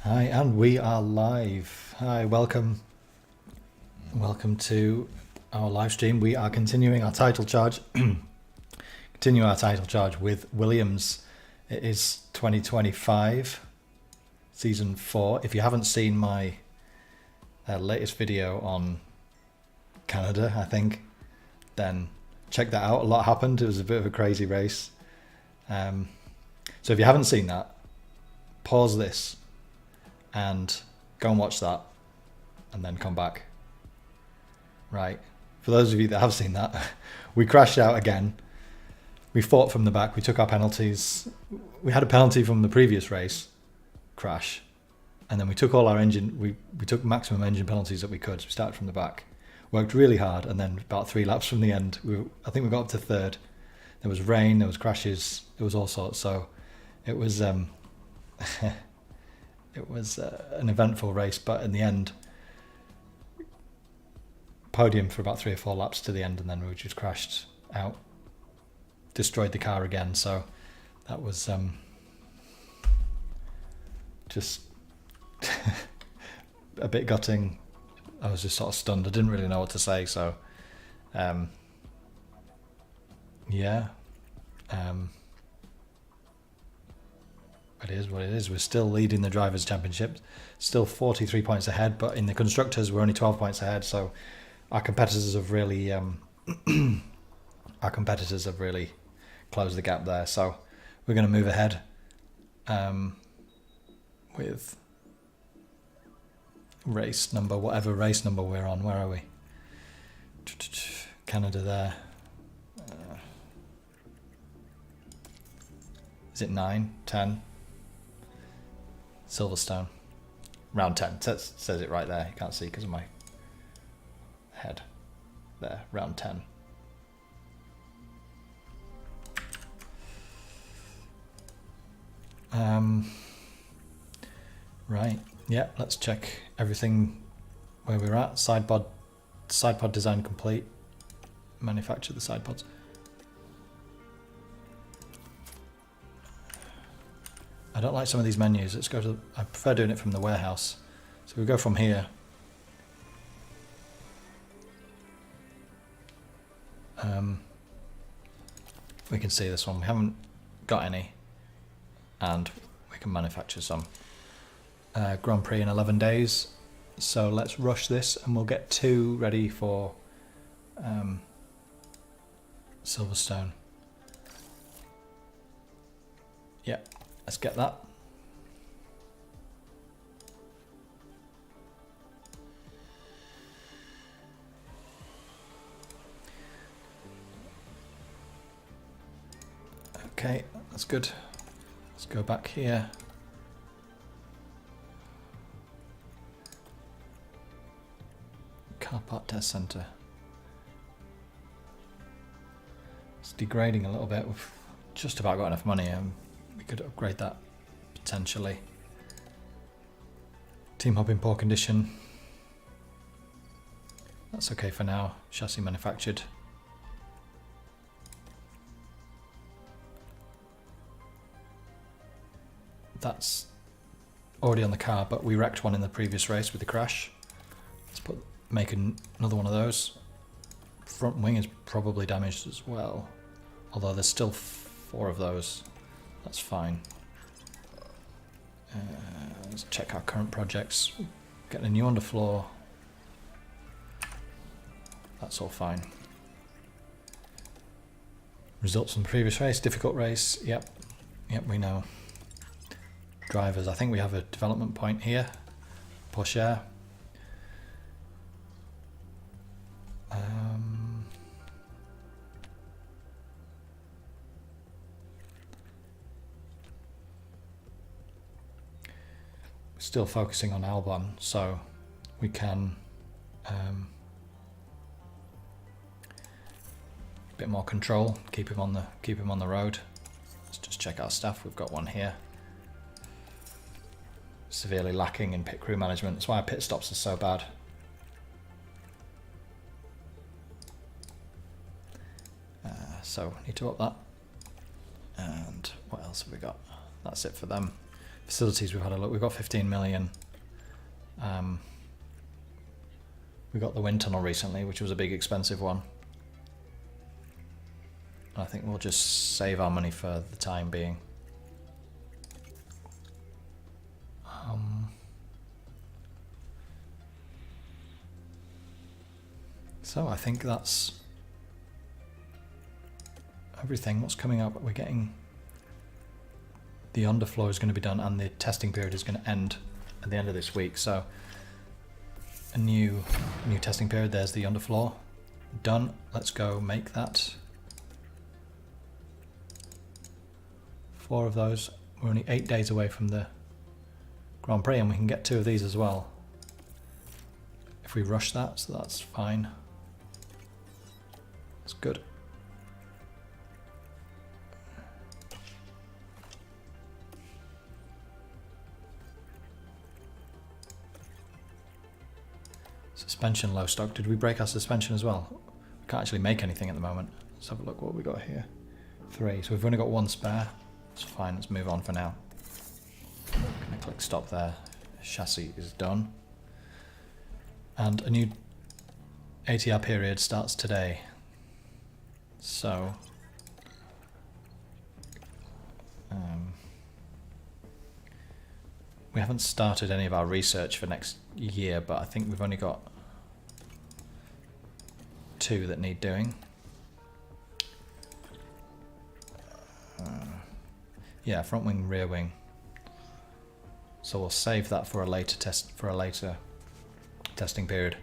Hi, and we are live. Hi, welcome. Welcome to our live stream. We are continuing our title charge. With Williams. It is 2025, season 4. If you haven't seen my latest video on Canada, I think, then check that out. A lot happened. It was a bit of a crazy race. So if you haven't seen that, pause this and go and watch that and then come back. Right. For those of you that have seen that, we crashed out again. We fought from the back. We took our penalties. We had a penalty from the previous race crash. And then we took all our engine, we took maximum engine penalties that we could. So we started from the back, worked really hard. And then about 3 laps from the end, I think we got up to third. There was rain, there was crashes, there was all sorts. So it was, it was an eventful race. But in the end, podium for about 3 or 4 laps to the end, and then we just crashed out, destroyed the car again. So that was just a bit gutting. I was just sort of stunned. I didn't really know what to say. So yeah, it is what it is. We're still leading the Drivers' Championship, still 43 points ahead, but in the Constructors we're only 12 points ahead. So our competitors have really closed the gap there. So we're going to move ahead with race number, whatever race number we're on. Where are we? Canada there. Is it 9, 10? Silverstone. Round 10. Says it right there. You can't see because of my head. There, round 10. Right. Yeah, let's check everything where we're at. Side pod design complete. Manufacture the side pods. I don't like some of these menus. Let's go to. I prefer doing it from the warehouse. So we go from here. We can see this one. We haven't got any, and we can manufacture some. Grand Prix in 11 days. So let's rush this, and we'll get 2 ready for Silverstone. Yeah, let's get that. Okay, that's good. Let's go back here. Car part test center. It's degrading a little bit. We've just about got enough money. We could upgrade that potentially. Team hub in poor condition. That's okay for now. Chassis manufactured. That's already on the car, but we wrecked one in the previous race with the crash. Let's make another one of those. Front wing is probably damaged as well, although there's still 4 of those. That's fine. Let's check our current projects. Getting a new underfloor. That's all fine. Results from the previous race. Difficult race. Yep, we know. Drivers, I think we have a development point here. Porsche. Still focusing on Albon, so we can a bit more control. Keep him on the road. Let's just check our stuff. We've got one here. Severely lacking in pit crew management. That's why our pit stops are so bad. So need to up that. And what else have we got? That's it for them. Facilities, we've had a look. We've got 15 million. We got the wind tunnel recently, which was a big expensive one. I think we'll just save our money for the time being. So I think that's everything. What's coming up? We're getting the underfloor is going to be done, and the testing period is going to end at the end of this week. So a new testing period. There's the underfloor done. Let's go make that. 4 of those. We're only 8 days away from the Grand Prix, and we can get 2 of these as well if we rush that, so that's fine. That's good. Suspension low stock. Did we break our suspension as well? We can't actually make anything at the moment. Let's have a look what we got here. 3. So we've only got 1 spare. It's fine. Let's move on for now. Can I click stop there? Chassis is done. And a new ATR period starts today. So we haven't started any of our research for next year, but I think we've only got 2 that need doing. Yeah, front wing, rear wing. So we'll save that for a later test, for a later testing period.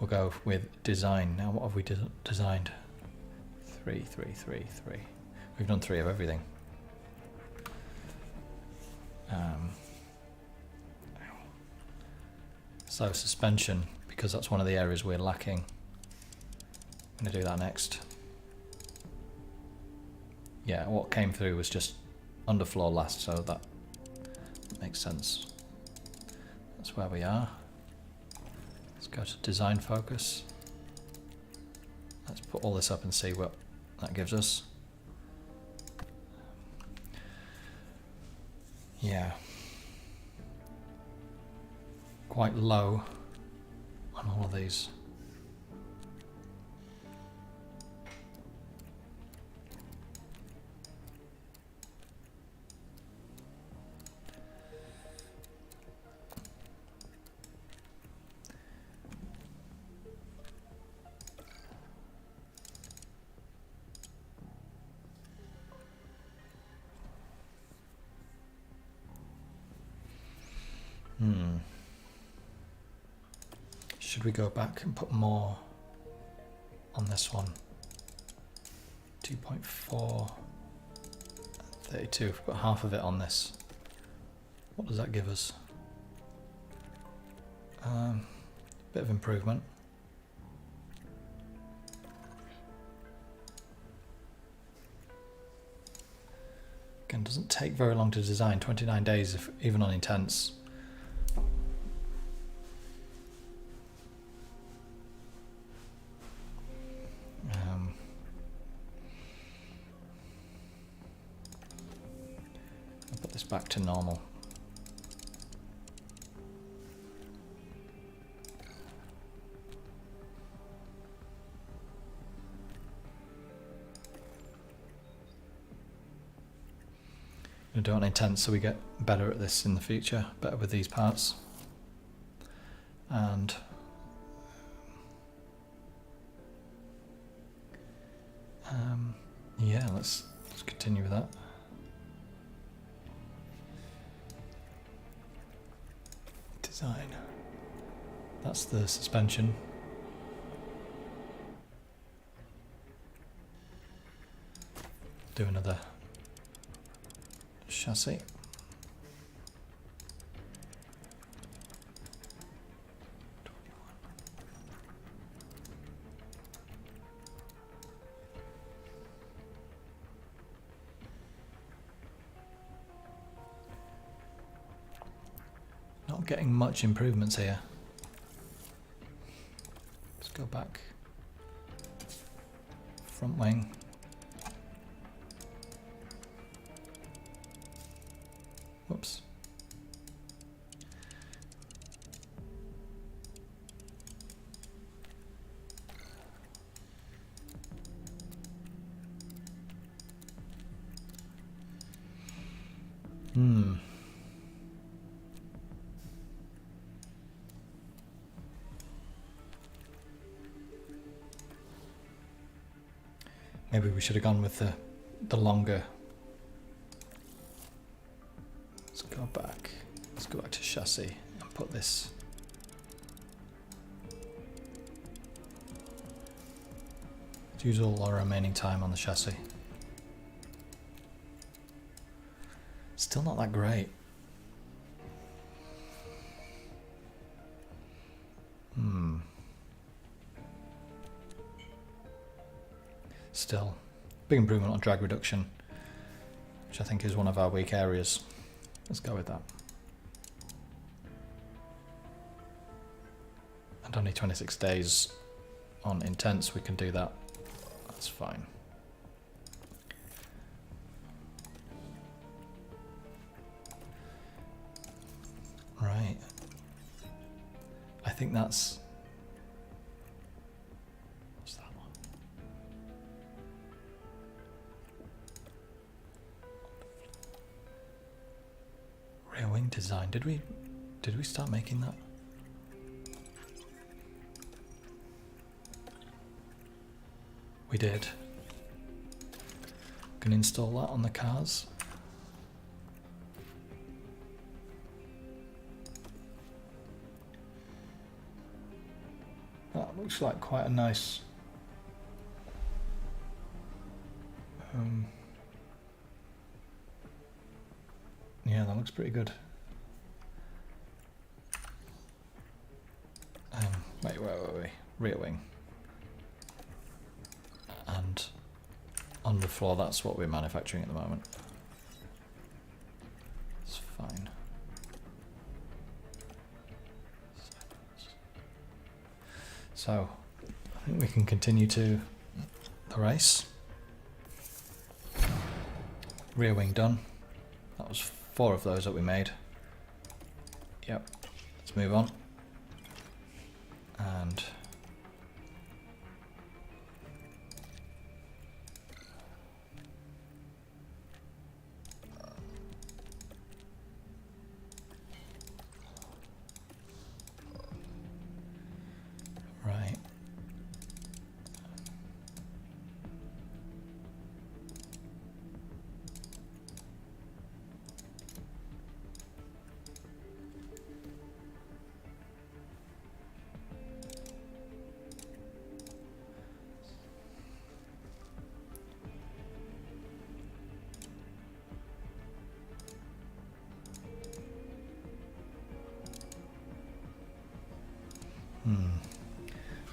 We'll go with design. Now, what have we designed? 3, 3, 3, 3. We've done 3 of everything. So suspension, because that's one of the areas we're lacking. I'm going to do that next. Yeah, what came through was just underfloor last, so that makes sense. That's where we are. Let's go to design focus. Let's put all this up and see what that gives us. Yeah. Quite low on all of these. Should we go back and put more on this one? 2.4, 32, we've got half of it on this. What does that give us? Bit of improvement. Again, doesn't take very long to design, 29 days if even on intense. I'll put this back to normal. We do it on intense so we get better at this in the future, better with these parts. And yeah, let's continue with that. Design. That's the suspension. Do another chassis. Not getting much improvements here. Let's go back. Front wing. Whoops. Maybe we should have gone with the longer. Let's go back. Let's go back to chassis and put this. Let's use all our remaining time on the chassis. Still not that great. Still, big improvement on drag reduction, which I think is one of our weak areas. Let's go with that. And only 26 days on intense, we can do that. That's fine. Right. I think that's... What's that one? Rear wing design. Did we start making that? We did. Can install that on the cars. That looks like quite a nice yeah, that looks pretty good. Wait. Rear wing. And underfloor, that's what we're manufacturing at the moment. It's fine. So, I think we can continue to the race. Rear wing done. That was 4 of those that we made. Yep. Let's move on. And right.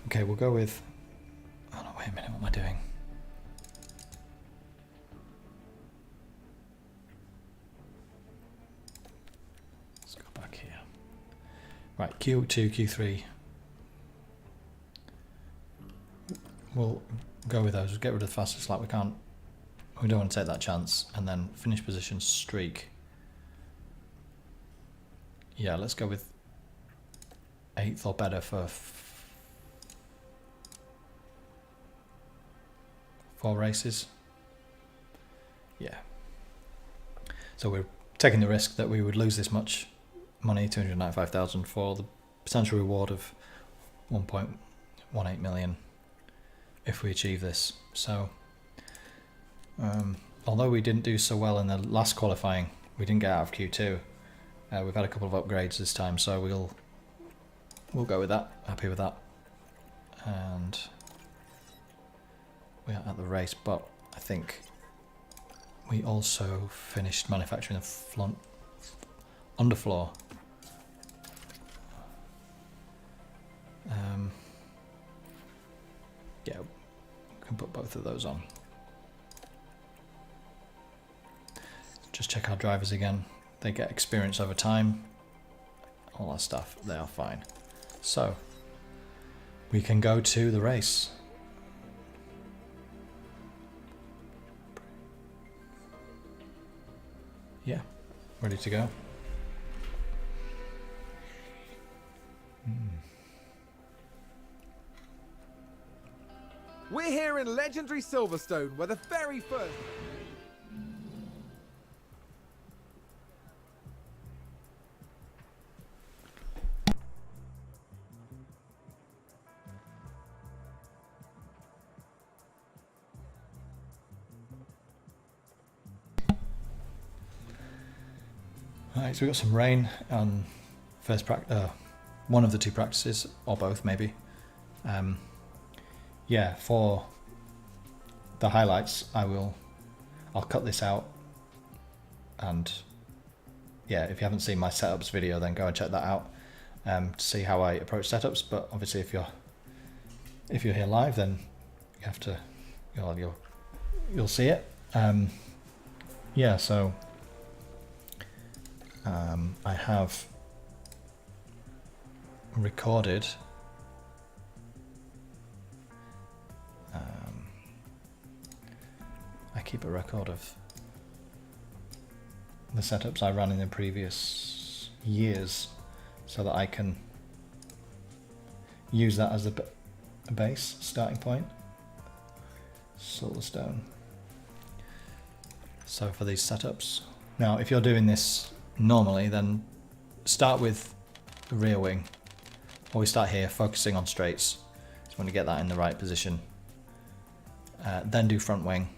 Okay, we'll go with... Oh no, wait a minute, what am I doing? Let's go back here. Right, Q2, Q3. We'll go with those. We'll get rid of the fastest lap. We don't want to take that chance. And then finish position streak. Yeah, let's go with 8th or better for 4 races. Yeah. So we're taking the risk that we would lose this much money, 295,000, for the potential reward of 1.18 million if we achieve this. So, although we didn't do so well in the last qualifying, we didn't get out of Q2. We've had a couple of upgrades this time, so we'll go with that. Happy with that. And we are at the race, but I think we also finished manufacturing the underfloor. Yeah, we can put both of those on. Just check our drivers again. They get experience over time. All that stuff, they are fine. So, we can go to the race. Yeah, ready to go. We're here in legendary Silverstone, where the very first... Alright, so we got some rain on first one of the two practices, or both maybe. Yeah, for the highlights I'll cut this out, and yeah, if you haven't seen my setups video, then go and check that out to see how I approach setups. But obviously if you're here live, then you have to you'll see it. Yeah, so I have recorded I keep a record of the setups I ran in the previous years so that I can use that as a base starting point. Silverstone. So for these setups, now if you're doing this normally, then start with the rear wing. Always start here, focusing on straights. Just want to get that in the right position. Then do front wing,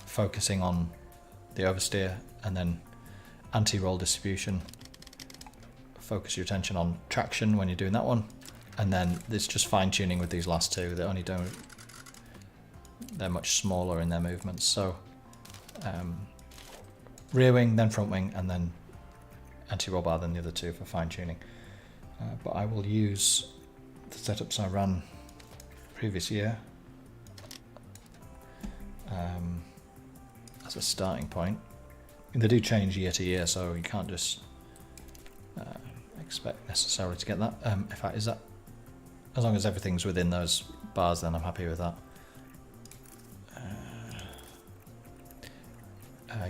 focusing on the oversteer, and then anti-roll distribution. Focus your attention on traction when you're doing that one, and then it's just fine-tuning with these last two. They're much smaller in their movements. So rear wing, then front wing, and then anti-roll bar, then the other two for fine-tuning. But I will use the setups I ran previous year as a starting point. They do change year to year, so you can't just expect necessarily to get that. In fact, is that as long as everything's within those bars, then I'm happy with that.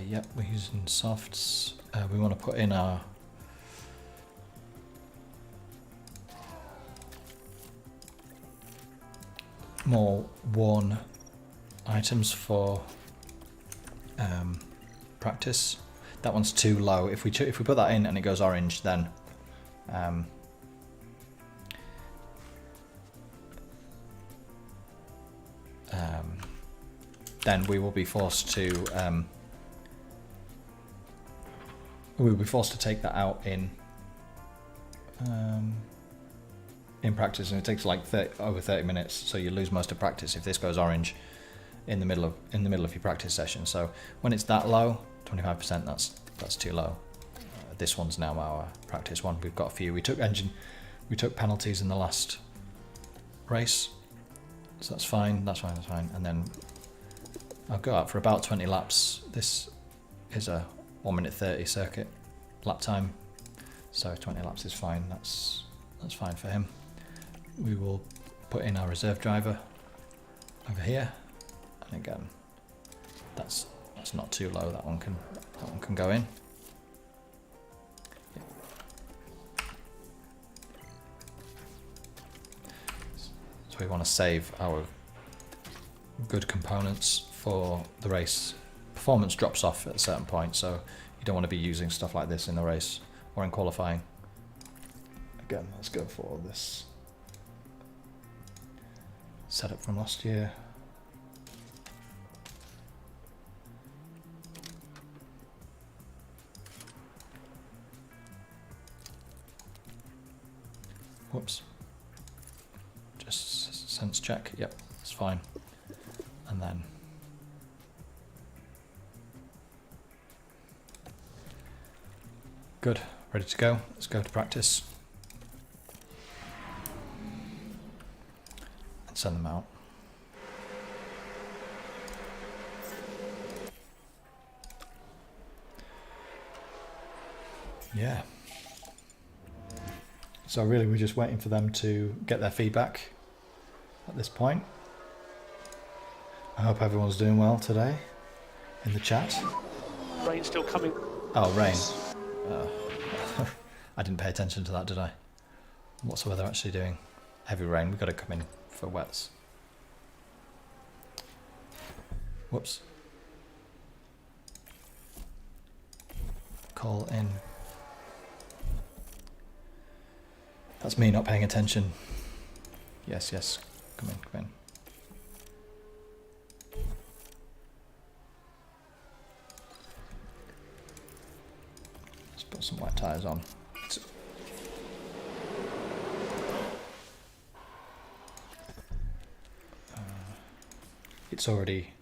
Yep, we're using softs. We want to put in our more worn items for practice. That one's too low. If we put that in and it goes orange, then then we will be forced to take that out in practice, and it takes like over 30 minutes, so you lose most of practice if this goes orange in the middle of your practice session. So when it's that low, 25%, that's too low. This one's now our practice one. We've got a few. We took penalties in the last race, so that's fine. That's fine. And then I'll go out for about 20 laps. This is a 1:30 circuit lap time, so 20 laps is fine. That's fine for him. We will put in our reserve driver over here, and again, that's not too low. That one can go in. Yeah. So we want to save our good components for the race. Performance drops off at a certain point, so you don't want to be using stuff like this in the race or in qualifying. Again, let's go for this setup from last year. Whoops. Just sense check. Yep, it's fine. And then good, ready to go. Let's go to practice and send them out. Yeah. So really we're just waiting for them to get their feedback at this point. I hope everyone's doing well today in the chat. Rain still coming. Oh, rain. I didn't pay attention to that, did I? What's the weather actually doing? Heavy rain. We've got to come in for wets. Whoops. Call in. That's me not paying attention. Yes, yes. Come in. put some wet tyres on. It's already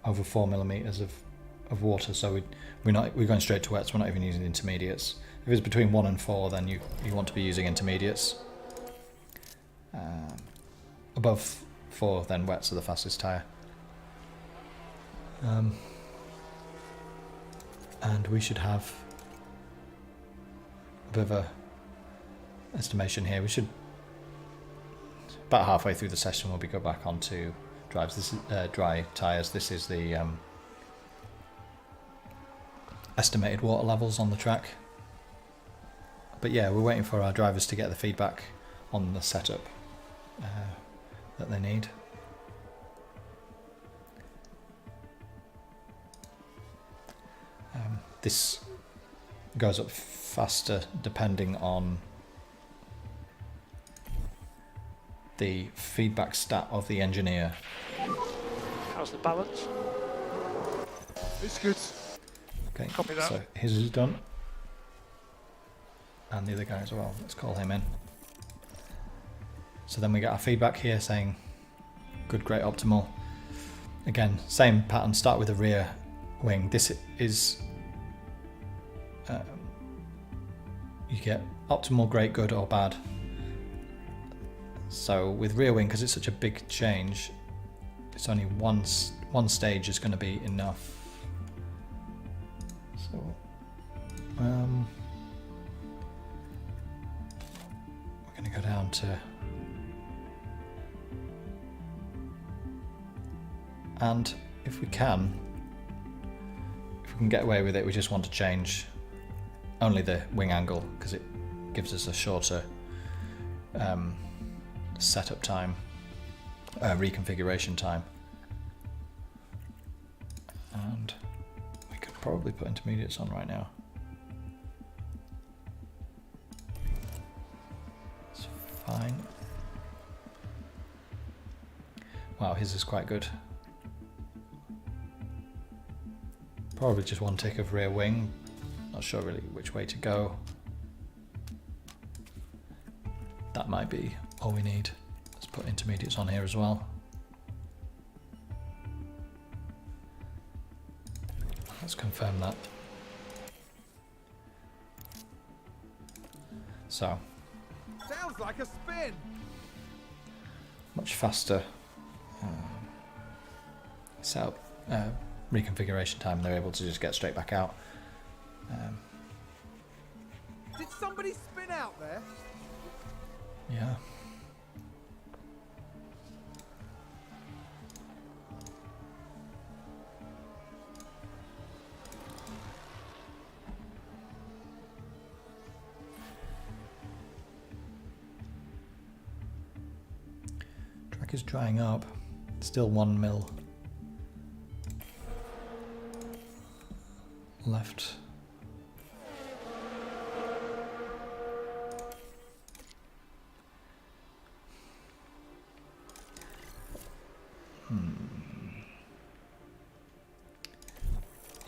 over 4 millimeters of water, so we're going straight to wets. We're not even using intermediates. If it's between 1 and 4, then you want to be using intermediates. Above 4, then wets are the fastest tyre. And we should have a bit of a estimation here. We should, about halfway through the session, we'll go back onto drives. This is dry tyres. This is the estimated water levels on the track. But yeah, we're waiting for our drivers to get the feedback on the setup that they need. This goes up faster depending on the feedback stat of the engineer. How's the balance? It's good. Okay, Copy that. so his is done. And the other guy as well. Let's call him in. So then we get our feedback here saying good, great, optimal. Again, same pattern, start with the rear wing. This is you get optimal, great, good or bad. So with rear wing, because it's such a big change, it's only one stage is going to be enough. So we're going to go down to, and if we can get away with it, we just want to change only the wing angle because it gives us a shorter setup time, reconfiguration time. And we could probably put intermediates on right now. It's fine. Wow, his is quite good. Probably just one tick of rear wing. Not sure really which way to go. That might be all we need. Let's put intermediates on here as well. Let's confirm that. So, Sounds like a spin. much faster setup, reconfiguration time. They're able to just get straight back out. Did somebody spin out there? Yeah. Track is drying up. Still 1 mil left.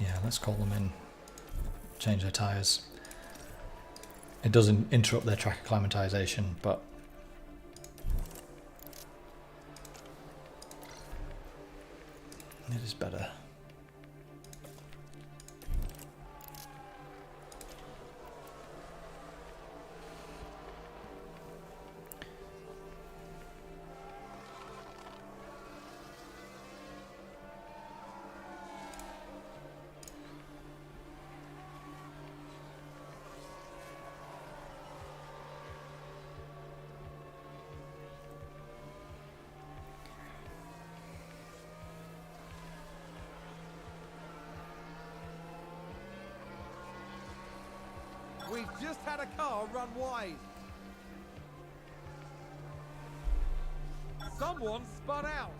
Yeah, let's call them in, change their tyres. It doesn't interrupt their track acclimatization, but it is better. We've just had a car run wide. Someone spun out.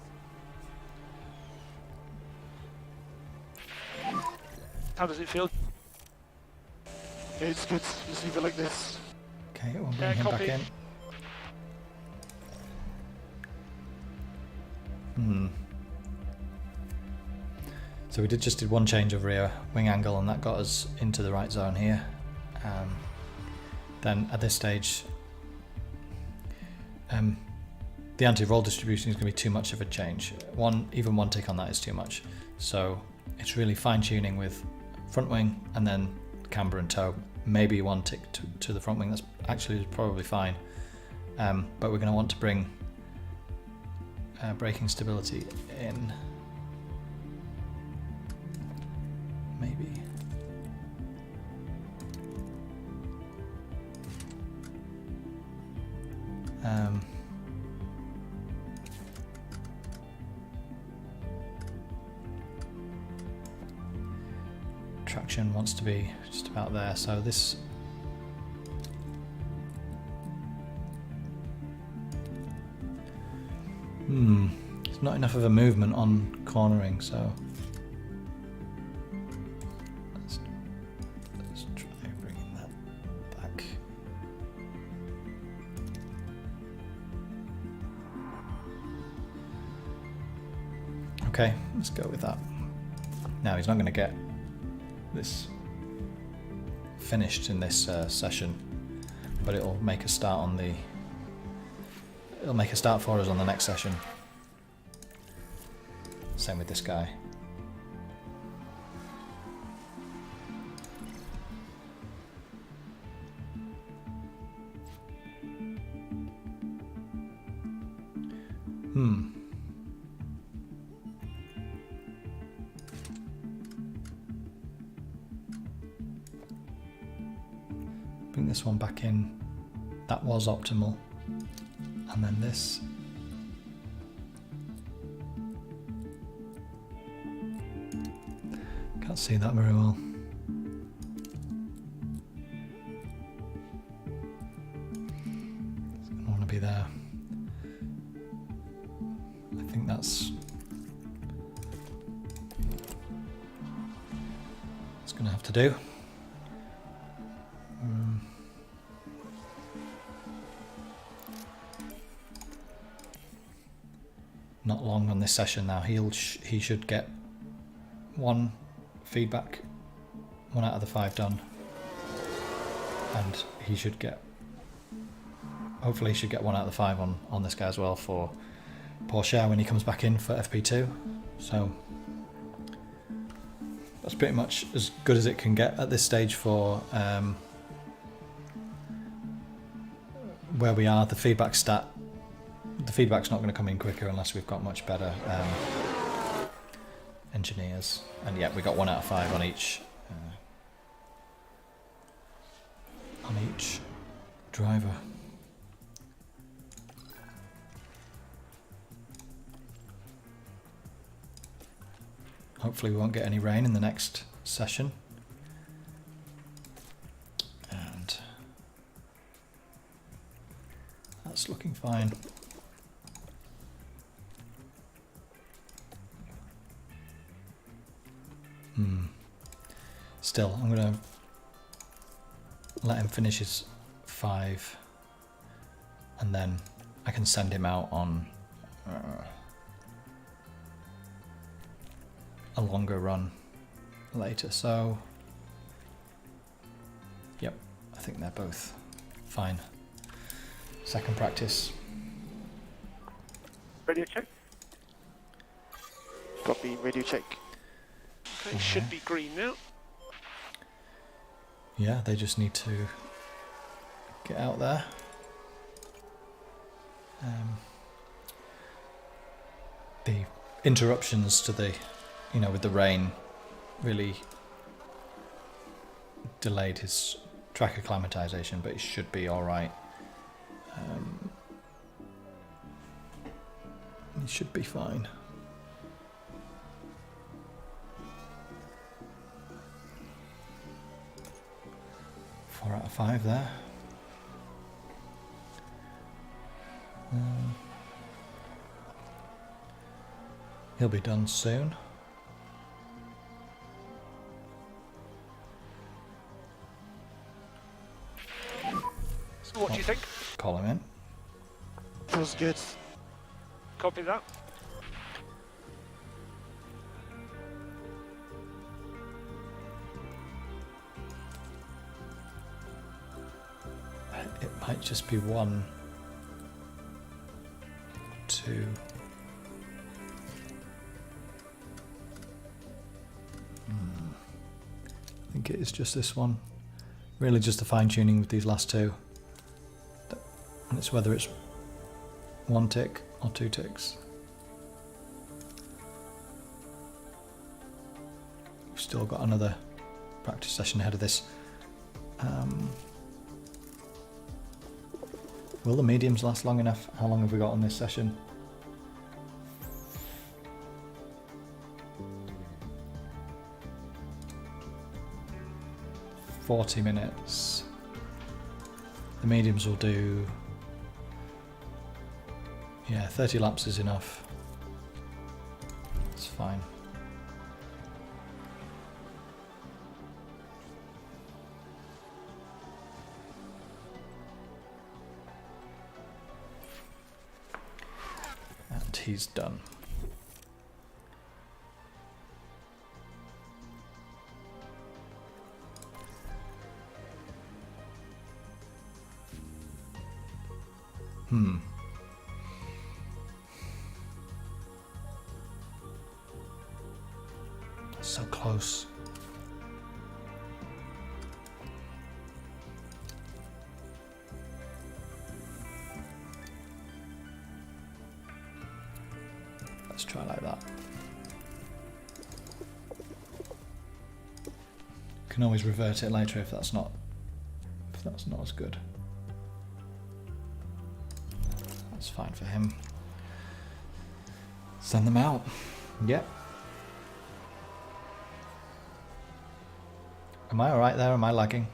How does it feel? It's good. Just leave it like this. Okay, we'll bring Yeah, him copy. back in. So we just did one change of rear wing angle, and that got us into the right zone here. then at this stage the anti-roll distribution is going to be too much of a change. Even one tick on that is too much. So it's really fine-tuning with front wing and then camber and toe. Maybe one tick to the front wing. That's actually probably fine. But we're going to want to bring braking stability in. Maybe. Traction wants to be just about there, so this it's not enough of a movement on cornering, so let's try bringing that back. Okay, let's go with that. Now he's not going to get this finished in this session, but it'll make a start on the. It'll make a start for us on the next session. Same with this guy. Bring this one back in. That was optimal. And then this. Can't see that very well. It's going to want to be there. I think that's. It's going to have to do. Not long on this session now. He should get one feedback, 1 out of the 5 done, and he should get. Hopefully, he should get 1 out of the 5 on this guy as well for Porsche when he comes back in for FP2. So that's pretty much as good as it can get at this stage for where we are. The feedback stat. The feedback's not going to come in quicker unless we've got much better engineers. And yeah, we got 1 out of 5 on each driver. Hopefully we won't get any rain in the next session. And that's looking fine. Still, I'm going to let him finish his 5 and then I can send him out on a longer run later. So, yep, I think they're both fine. Second practice. Radio check. Copy, radio check. Okay, it should be green now. Yeah, they just need to get out there. The interruptions to the, with the rain really delayed his track acclimatization, but it should be alright. He should be fine. 4 out of 5 there. He'll be done soon. So what do you think? Call him in. Feels good. Copy that. Might just be 1, 2. I think it is just this one. Really just the fine tuning with these last 2. And it's whether it's 1 tick or 2 ticks. We've still got another practice session ahead of this. Will the mediums last long enough? How long have we got on this session? "40 minutes. The mediums will do, yeah, 30 laps is enough. It's fine. And he's done. So close. Let's try like that. Can always revert it later if that's not as good. That's fine for him. Send them out. Yep. Am I alright there? Am I lagging?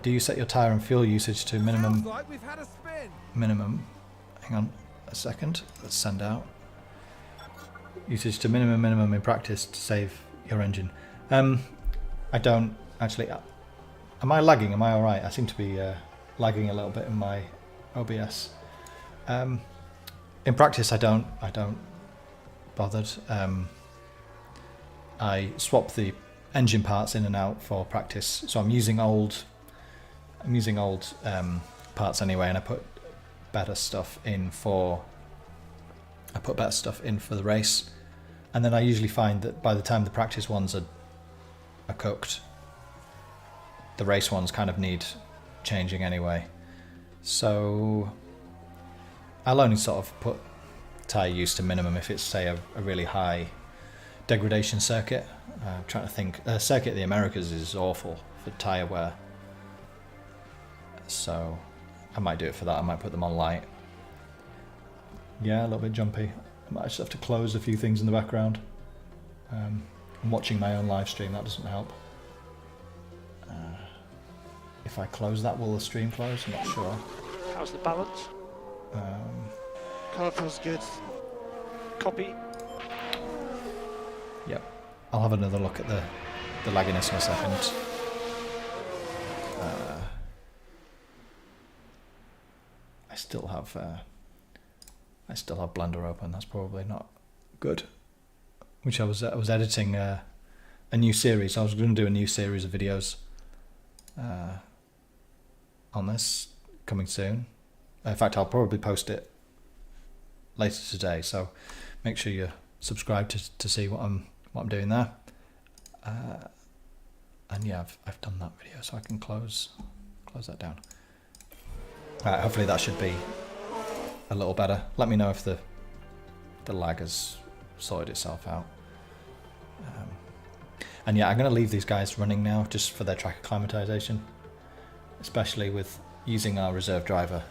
Do you set your tyre and fuel usage to minimum? Sounds like we've had a spin. Minimum. Hang on a second. Let's send out. Usage to minimum in practice to save your engine. I don't actually. Am I lagging? Am I alright? I seem to be lagging a little bit in my OBS. In practice, I don't bothered. I swap the engine parts in and out for practice, so I'm using old parts anyway, and I put better stuff in for the race, and then I usually find that by the time the practice ones are cooked, the race ones kind of need changing anyway. So I'll only sort of put tyre use to minimum if it's, say, a really high degradation circuit. I'm trying to think. Circuit of the Americas is awful for tyre wear, so I might do it for that. I might put them on light. Yeah, a little bit jumpy. I might just have to close a few things in the background. I'm watching my own live stream, that doesn't help. If I close that, will the stream close? I'm not sure. How's the balance? Car feels good. Copy. Yep. I'll have another look at the lagginess in a second. I still have Blender open. That's probably not good. Which I was editing a new series. I was going to do a new series of videos on this coming soon. In fact, I'll probably post it later today. So make sure you subscribe to see what I'm doing there. And yeah, I've done that video, so I can close that down. Alright, hopefully that should be a little better. Let me know if the lag has sorted itself out. And yeah, I'm going to leave these guys running now just for their track acclimatization, especially with using our reserve driver.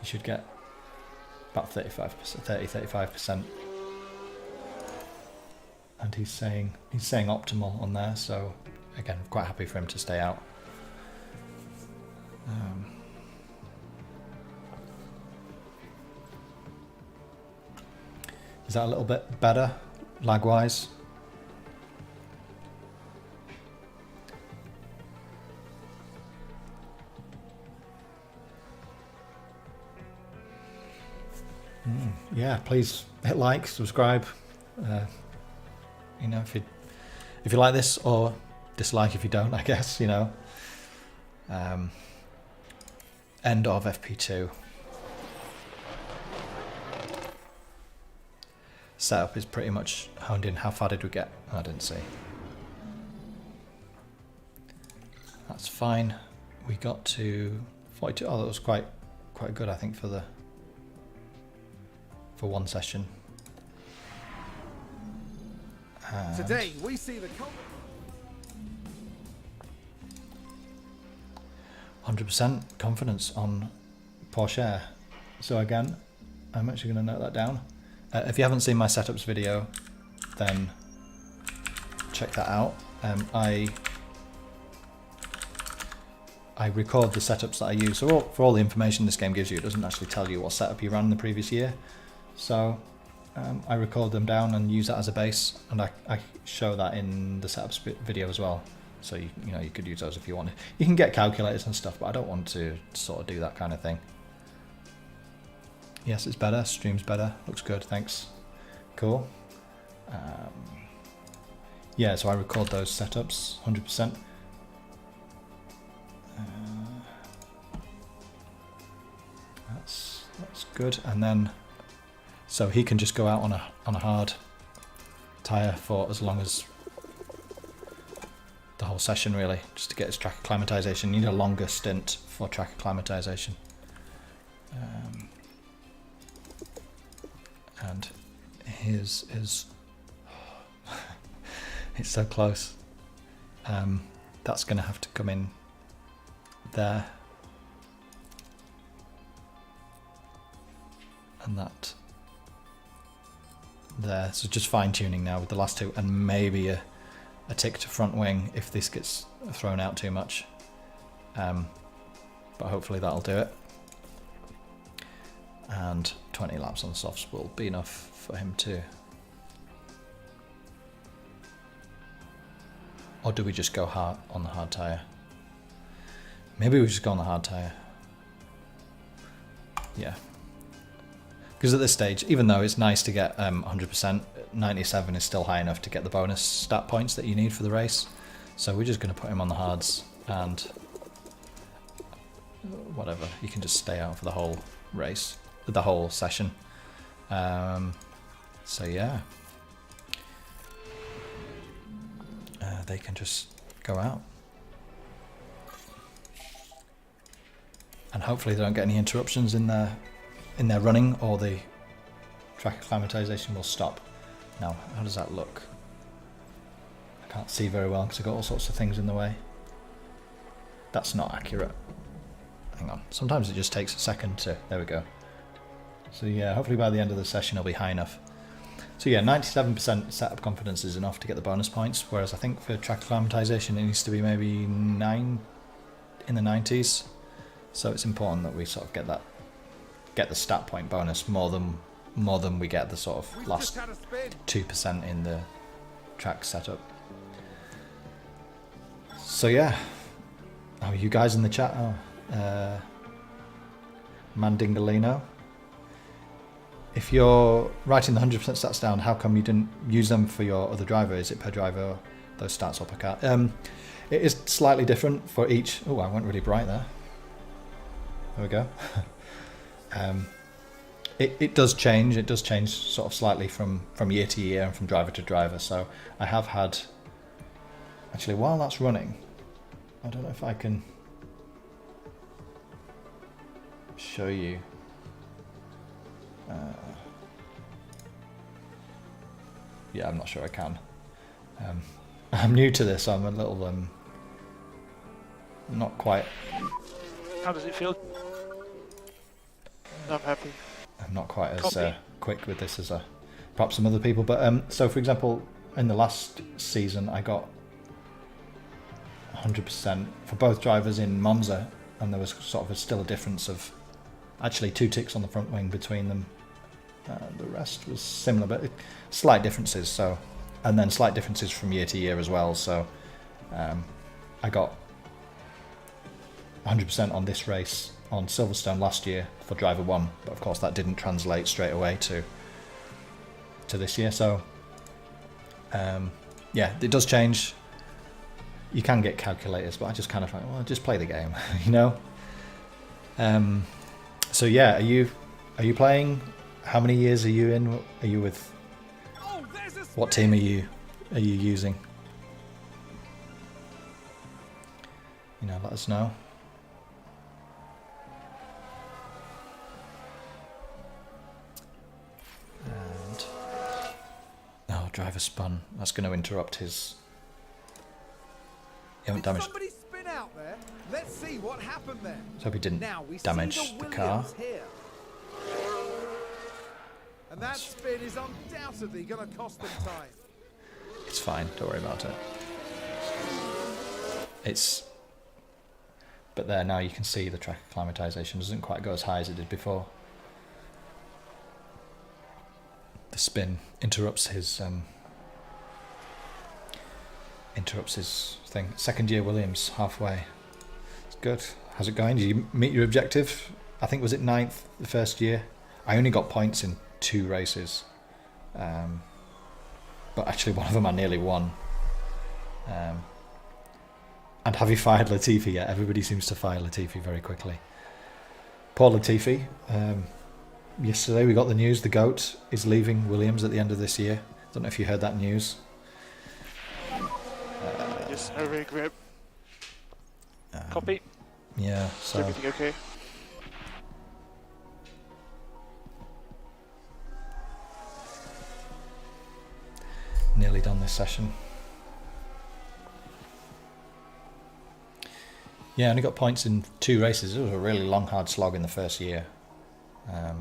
You should get about 30-35%. And he's saying optimal on there, so again, I'm quite happy for him to stay out. Is that a little bit better, lag-wise? Yeah, please hit like, subscribe, You know, if you like this, or dislike if you don't, I guess, you know. End of FP2. Setup is pretty much honed in. How far did we get? I didn't see. That's fine. We got to 42. Oh, that was quite good, I think, for one session. And Today we see the 100% confidence on Porsche. So again, I'm actually going to note that down. If you haven't seen my setups video, then check that out. I record the setups that I use. So for all the information this game gives you, it doesn't actually tell you what setup you ran in the previous year. So I record them down and use that as a base, and I show that in the setups video as well. So you know, you could use those if you wanted. You can get calculators and stuff, but I don't want to sort of do that kind of thing. Yes, it's better. Stream's better. Looks good. Thanks. Cool. Yeah, so I record those setups 100%. That's good. And then, so he can just go out on a hard tire for as long as the whole session, really, just to get his track acclimatization. You need a longer stint for track acclimatization. And his is it's so close. That's going to have to come in there, and that there. So just fine tuning now with the last two, and maybe a tick to front wing if this gets thrown out too much. But hopefully that'll do it. And 20 laps on softs will be enough for him to... Or do we just go hard on the hard tyre? Maybe we just go on the hard tyre. Yeah. Because at this stage, even though it's nice to get 100%, 97 is still high enough to get the bonus stat points that you need for the race. So we're just going to put him on the hards, and whatever, you can just stay out for the whole race, the whole session. So yeah, they can just go out, and hopefully they don't get any interruptions in their running, or the track acclimatization will stop. Now, how does that look? I can't see very well because I've got all sorts of things in the way. That's not accurate. Hang on. Sometimes it just takes a second to... There we go. So yeah, hopefully by the end of the session it'll be high enough. So yeah, 97% setup confidence is enough to get the bonus points, whereas I think for track acclimatization it needs to be maybe 9 in the 90s. So it's important that we sort of get the stat point bonus more than we get the sort of last 2% in the track setup. So yeah. Oh, you guys in the chat? Oh, Mandingalino. If you're writing the 100% stats down, how come you didn't use them for your other driver? Is it per driver, those stats, or per car? It is slightly different for each. Oh, I went really bright there. There we go. It does change. It does change sort of slightly from year to year and from driver to driver. So I have had, actually, while that's running, I don't know if I can show you. Yeah, I'm not sure I can. I'm new to this, so I'm a little not quite. How does it feel? I'm happy. I'm not quite as quick with this as perhaps some other people. But so, for example, in the last season, I got 100% for both drivers in Monza, and there was sort of still a difference of actually 2 ticks on the front wing between them. The rest was similar, but slight differences. So, and then slight differences from year to year as well. So, I got 100% on this race on Silverstone last year for driver 1, but of course that didn't translate straight away to this year. So Yeah, it does change. You can get calculators, but I just kind of like, well, just play the game, you know. So yeah, are you playing? How many years are you in? Are you with? Oh, there's a What team are you using? You know, let us know. And oh, driver spun. That's going to interrupt his. You haven't Did damaged. somebody spin out there? Let's see what happened there. Let's hope he didn't Now we damage see the car. Williams here. And that spin is undoubtedly going to cost them time. It's fine. Don't worry about it. It's. But there now you can see the track acclimatization doesn't quite go as high as it did before. The spin interrupts his thing. Second year Williams halfway. It's good. How's it going? Did you meet your objective? I think was it 9th the first year. I only got points in 2 races, but actually one of them I nearly won. And have you fired Latifi yet? Everybody seems to fire Latifi very quickly. Poor Latifi. Yesterday we got the news the GOAT is leaving Williams at the end of this year. Don't know if you heard that news. Yes, I regret. Copy. Yeah, Is so everything okay? nearly done this session. Yeah, I only got points in 2 races. It was a really long, hard slog in the first year. I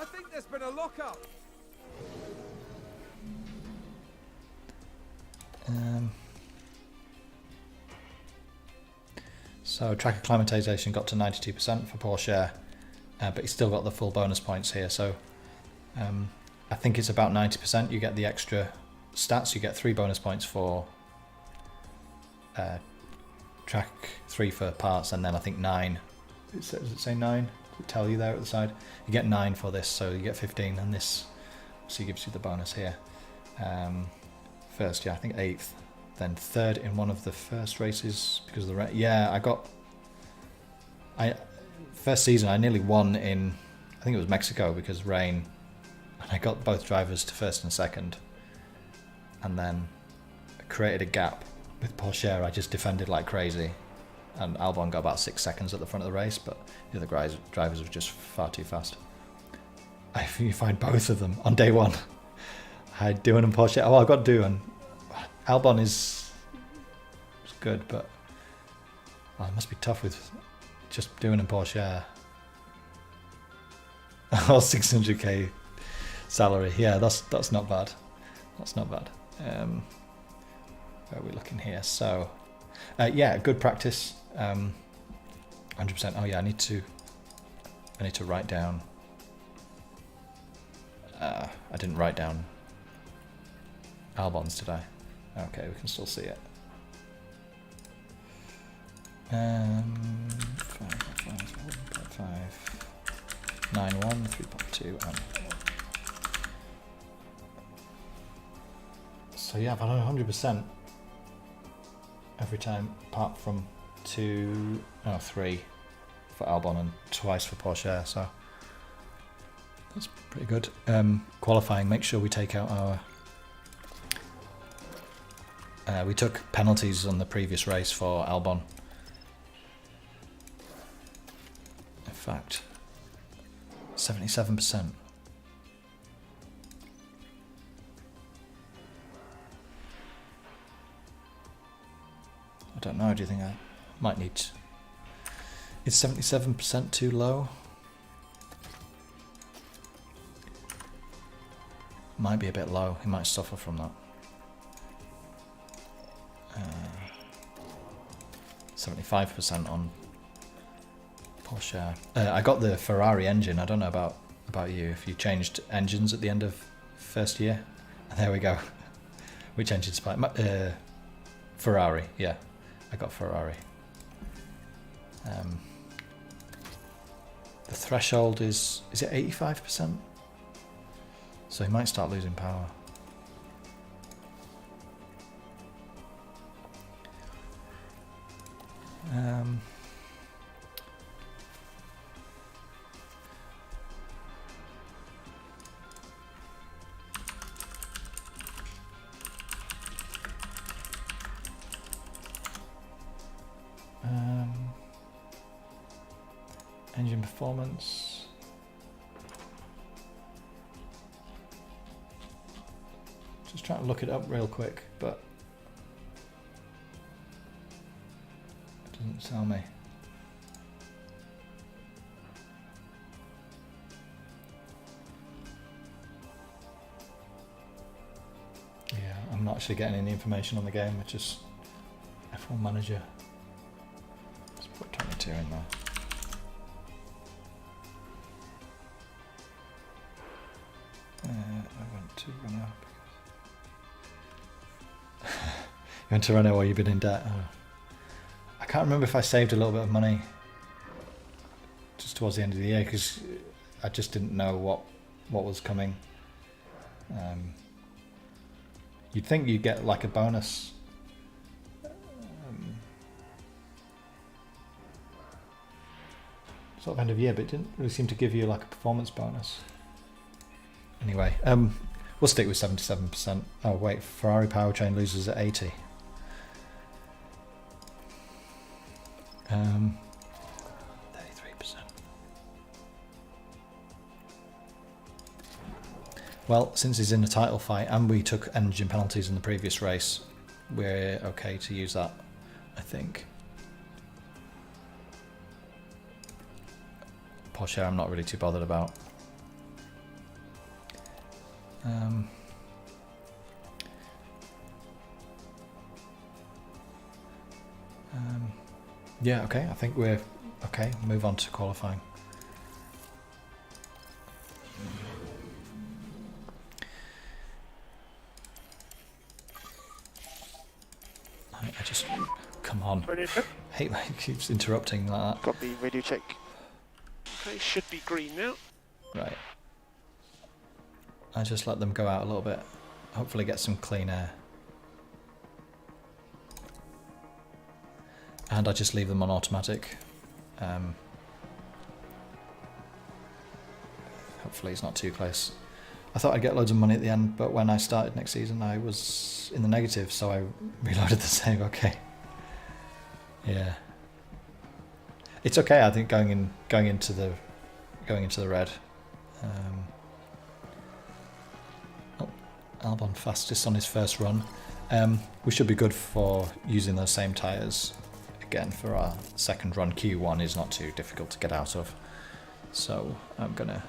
think there's been a lock-up. So track acclimatization got to 92% for Porsche, but he's still got the full bonus points here. So I think it's about 90%. You get the extra stats. You get 3 bonus points for track 3 for parts, and then I think 9. Does it say 9? Does it tell you there at the side? You get 9 for this, so you get 15, and this obviously gives you the bonus here. First, yeah, I think 8th. Then 3rd in one of the first races because of the rain. Yeah, first season I nearly won in, I think it was Mexico because rain, and I got both drivers to 1st and 2nd, and then created a gap with Porsche. I just defended like crazy, and Albon got about 6 seconds at the front of the race, but the other drivers were just far too fast. You find both of them on day 1. I had Doohan and Porsche. Oh, I got Doohan. Albon is good, but it must be tough with just Doohan and Porsche. Oh, 600k salary. Yeah, that's not bad. That's not bad. Where are we looking here? So, yeah, good practice. 100%. Oh yeah, I need to write down. I didn't write down Albon's, did I? Okay, we can still see it. 5.5, 9.1, 3.2, and so yeah, I've had 100% every time, apart from 3 for Albon and twice for Porsche. So that's pretty good. Qualifying, make sure we take out our. We took penalties on the previous race for Albon. In fact, 77%. I don't know, do you think I might need to... Is 77% too low? Might be a bit low, he might suffer from that. 75% on Porsche. I got the Ferrari engine. I don't know about you. If you changed engines at the end of first year, there we go. Which engine supply? Ferrari. Yeah, I got Ferrari. The threshold is it 85%? So he might start losing power. Engine performance. Just trying to look it up real quick, but it doesn't tell me. Yeah, I'm not actually getting any information on the game, it's just F1 Manager. Let's put 22 in there. I went to Renault. You went to Renault while you've been in debt? Oh. I can't remember if I saved a little bit of money just towards the end of the year because I just didn't know what was coming. You'd think you'd get like a bonus. Sort of end of year, but it didn't really seem to give you like a performance bonus. Anyway, we'll stick with 77%. Oh wait, Ferrari powertrain loses at 80. 33%. Well, since he's in a title fight and we took engine penalties in the previous race, we're okay to use that, I think. Porsche I'm not really too bothered about. Yeah, okay, I think we're okay. Move on to qualifying. I just, come on. Ready to? Hate when it keeps interrupting like that. Got the radio check. Okay, should be green now. Right. I just let them go out a little bit. Hopefully get some clean air. And I just leave them on automatic. Hopefully it's not too close. I thought I'd get loads of money at the end, but when I started next season I was in the negative, so I reloaded the save. Okay. Yeah. It's okay, I think, going into the red. Oh, Albon fastest on his first run. We should be good for using those same tyres again for our second run. Q1 is not too difficult to get out of, so I'm gonna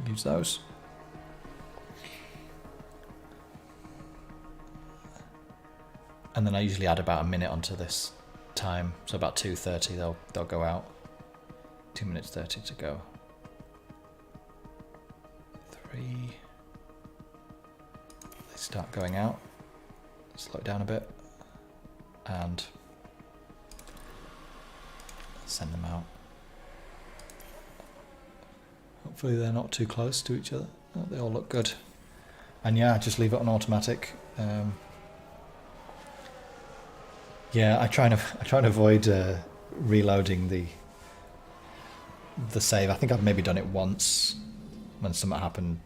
use those. And then I usually add about a minute onto this time, so about 2:30 they'll go out. 2 minutes 30 to go. 3. They start going out. Slow it down a bit. And send them out. Hopefully they're not too close to each other. Oh, they all look good. And yeah, just leave it on automatic. Yeah, I try and avoid reloading the save. I think I've maybe done it once when something happened,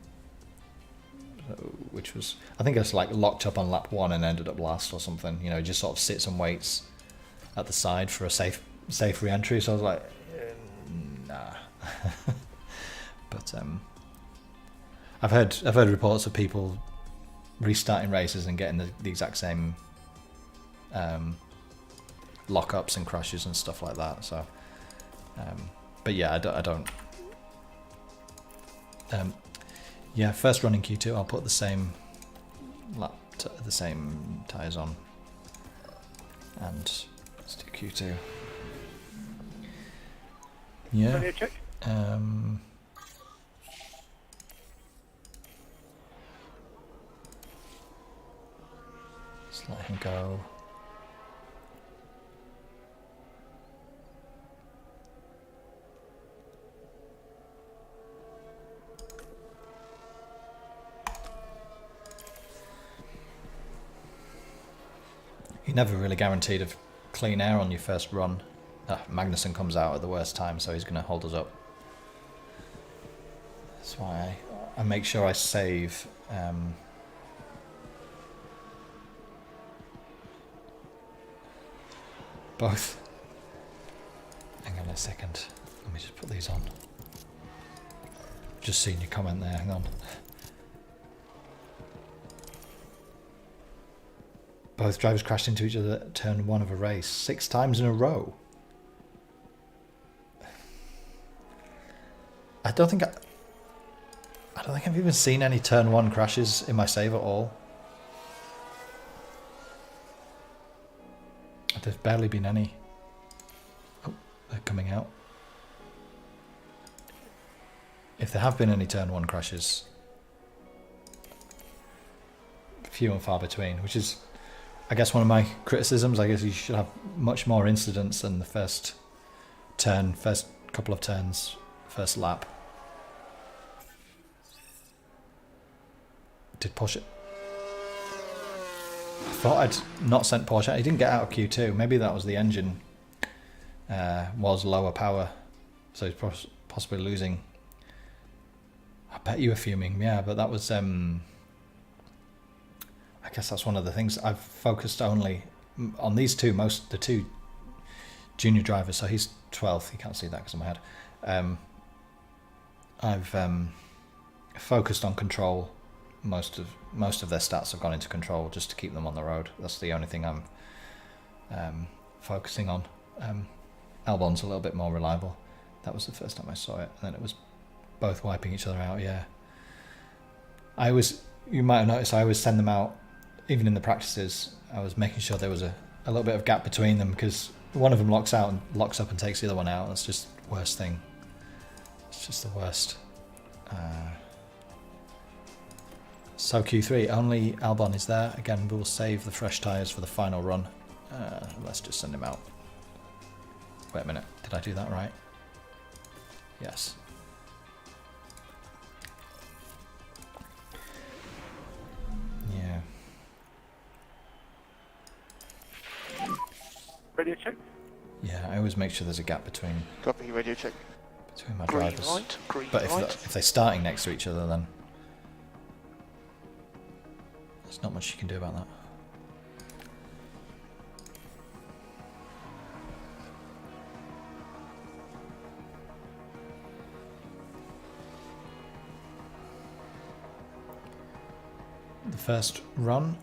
which was, I think I was like locked up on lap 1 and ended up last or something. You know, just sort of sits and waits at the side for a safe re-entry. So I was like, nah. But I've heard reports of people restarting races and getting the exact same lockups and crashes and stuff like that. So, but yeah, I don't. Yeah, first run in Q2, I'll put the same the same tyres on, and let's do Q2. Yeah. Ready to check? Just let him go. You're never really guaranteed of clean air on your first run. Magnussen comes out at the worst time, so he's going to hold us up. That's why I make sure I save both. Hang on a second. Let me just put these on. Just seen your comment there. Hang on. Both drivers crashed into each other at turn 1 of a race 6 times in a row. I don't think I've even seen any turn 1 crashes in my save at all. There's barely been any. Oh, they're coming out. If there have been any turn 1 crashes, few and far between, which is, I guess, one of my criticisms. I guess you should have much more incidents than the first turn, first couple of turns, first lap. Did Porsche... I thought I'd not sent Porsche. He didn't get out of Q2. Maybe that was the engine was lower power, so he's possibly losing. I bet you were fuming, yeah, but that was... I guess that's one of the things. I've focused only on these two, the two junior drivers, so he's 12th, you can't see that because of my head. I've focused on control. Most of their stats have gone into control just to keep them on the road. That's the only thing I'm focusing on. Albon's a little bit more reliable. That was the first time I saw it, and then it was both wiping each other out. Yeah, you might have noticed I always send them out, even in the practices. I was making sure there was a little bit of gap between them, because one of them locks out and locks up and takes the other one out. That's just the worst thing. It's just the worst. So Q3, only Albon is there. Again, we'll save the fresh tyres for the final run. Let's just send him out. Wait a minute, did I do that right? Yes. Yeah. Radio check. Yeah, I always make sure there's a gap between Copy, radio check. my Green drivers. light. Green But light. if they're starting next to each other, then there's not much you can do about that. The first run.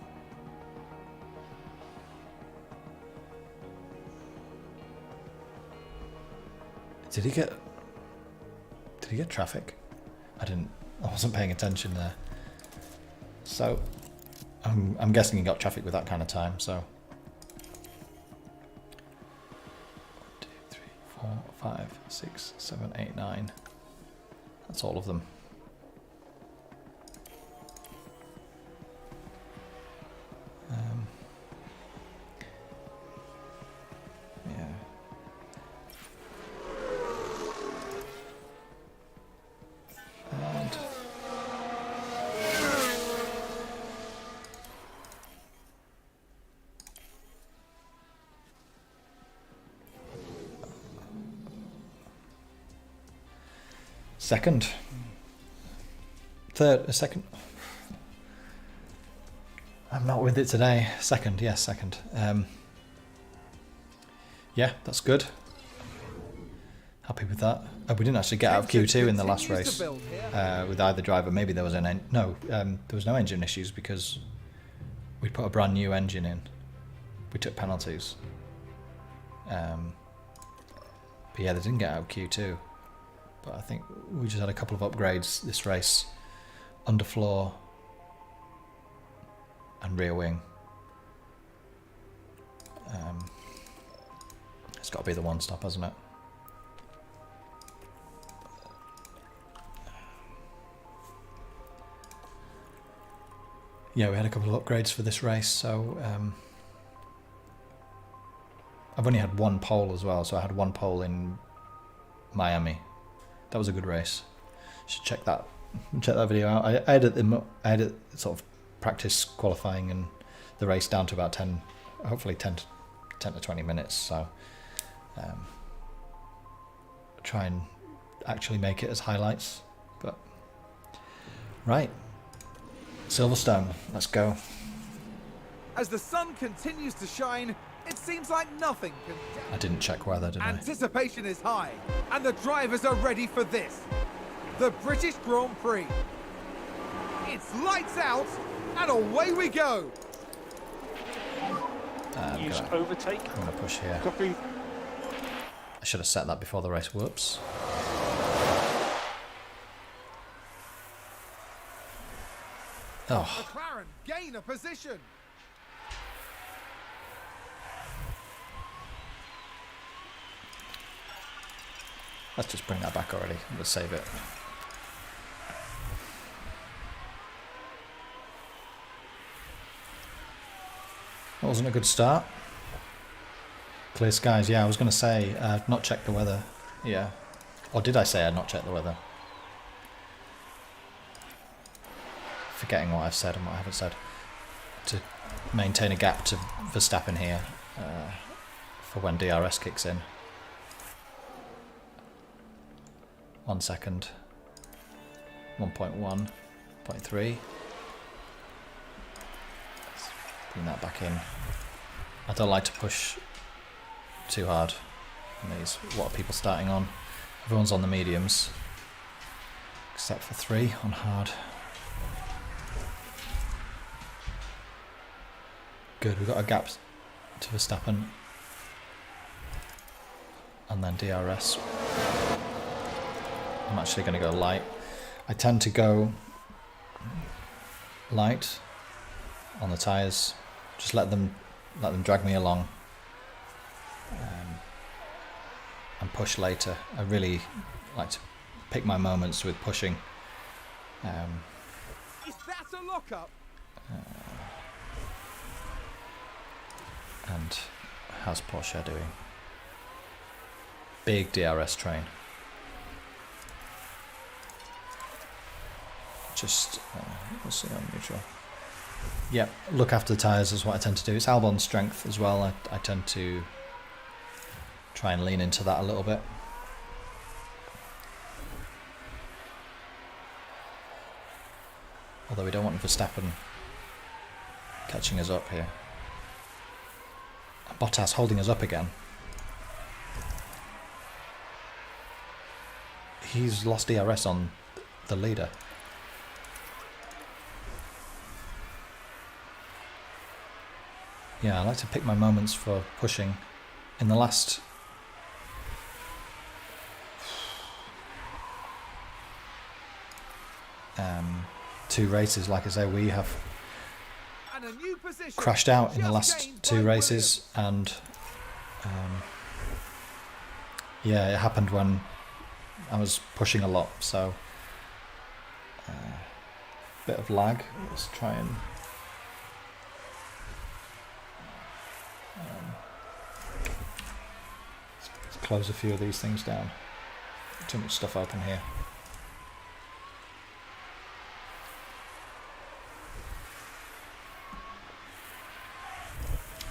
Did he get traffic? I wasn't paying attention there. So I'm guessing he got traffic with that kind of time, so 1, 2, 3, 4, 5, 6, 7, 8, 9. That's all of them. Yeah. And second. Third, second. I'm not with it today. Second, yes, second. Yeah, that's good. Happy with that. We didn't actually get out of Q2 in the last race with either driver. Maybe there was there was no engine issues because we put a brand new engine in. We took penalties. But yeah, they didn't get out of Q2. But I think we just had a couple of upgrades this race. Underfloor and rear wing. It's got to be the one stop, hasn't it? Yeah, we had a couple of upgrades for this race, so I've only had one pole as well, so I had one pole in Miami. That was a good race. Should check that video out. I had it sort of practice qualifying and the race down to about 10 hopefully 10 to 20 minutes. So try and actually make it as highlights. But right, Silverstone, let's go. As the sun continues to shine, it seems like nothing can. I didn't check weather, did I? Anticipation is high, and the drivers are ready for this. The British Grand Prix. It's lights out, and away we go. Use overtake. I'm gonna push here. Copy. I should have set that before the race. Whoops. Oh, McLaren gain a position. let's just bring that back already. Let's save it. That wasn't a good start. Clear skies. Yeah, I was going to say, I've not checked the weather. Yeah. Or did I say I'd not checked the weather? Forgetting what I've said and what I haven't said. To maintain a gap to Verstappen here for when DRS kicks in. 1 second. 1.1. 0.3. Bring that back in. I don't like to push too hard on these. What are people starting on? Everyone's on the mediums. Except for 3 on hard. Good, we've got a gap to Verstappen. And then DRS. I'm actually going to go light. I tend to go light on the tyres. Just let them drag me along. And push later. I really like to pick my moments with pushing. Is that a lockup? And how's Porsche doing? Big DRS train. Just, we'll see on neutral. Yep, look after the tyres is what I tend to do. It's Albon's strength as well. I tend to try and lean into that a little bit. Although we don't want Verstappen catching us up here. Bottas holding us up again. He's lost DRS on the leader. Yeah, I like to pick my moments for pushing. In the last two races, like I say, we have And a new position. crashed out in the Just last gained 2 by races, and yeah, it happened when I was pushing a lot, so bit of lag. Let's try and let's close a few of these things down. Too much stuff open here.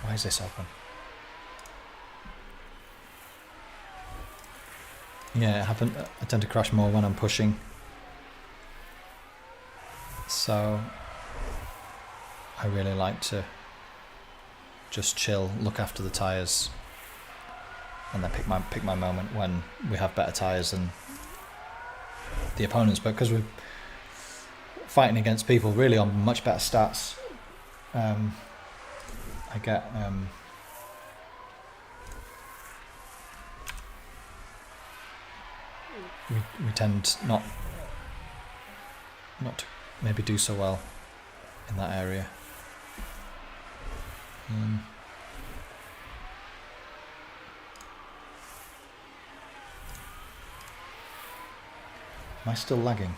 Why is this open? Yeah, it happened. I tend to crash more when I'm pushing. So I really like to just chill, look after the tyres, and then pick my moment when we have better tyres than the opponents. But because we're fighting against people really on much better stats, I get we tend not to maybe do so well in that area. Am I still lagging?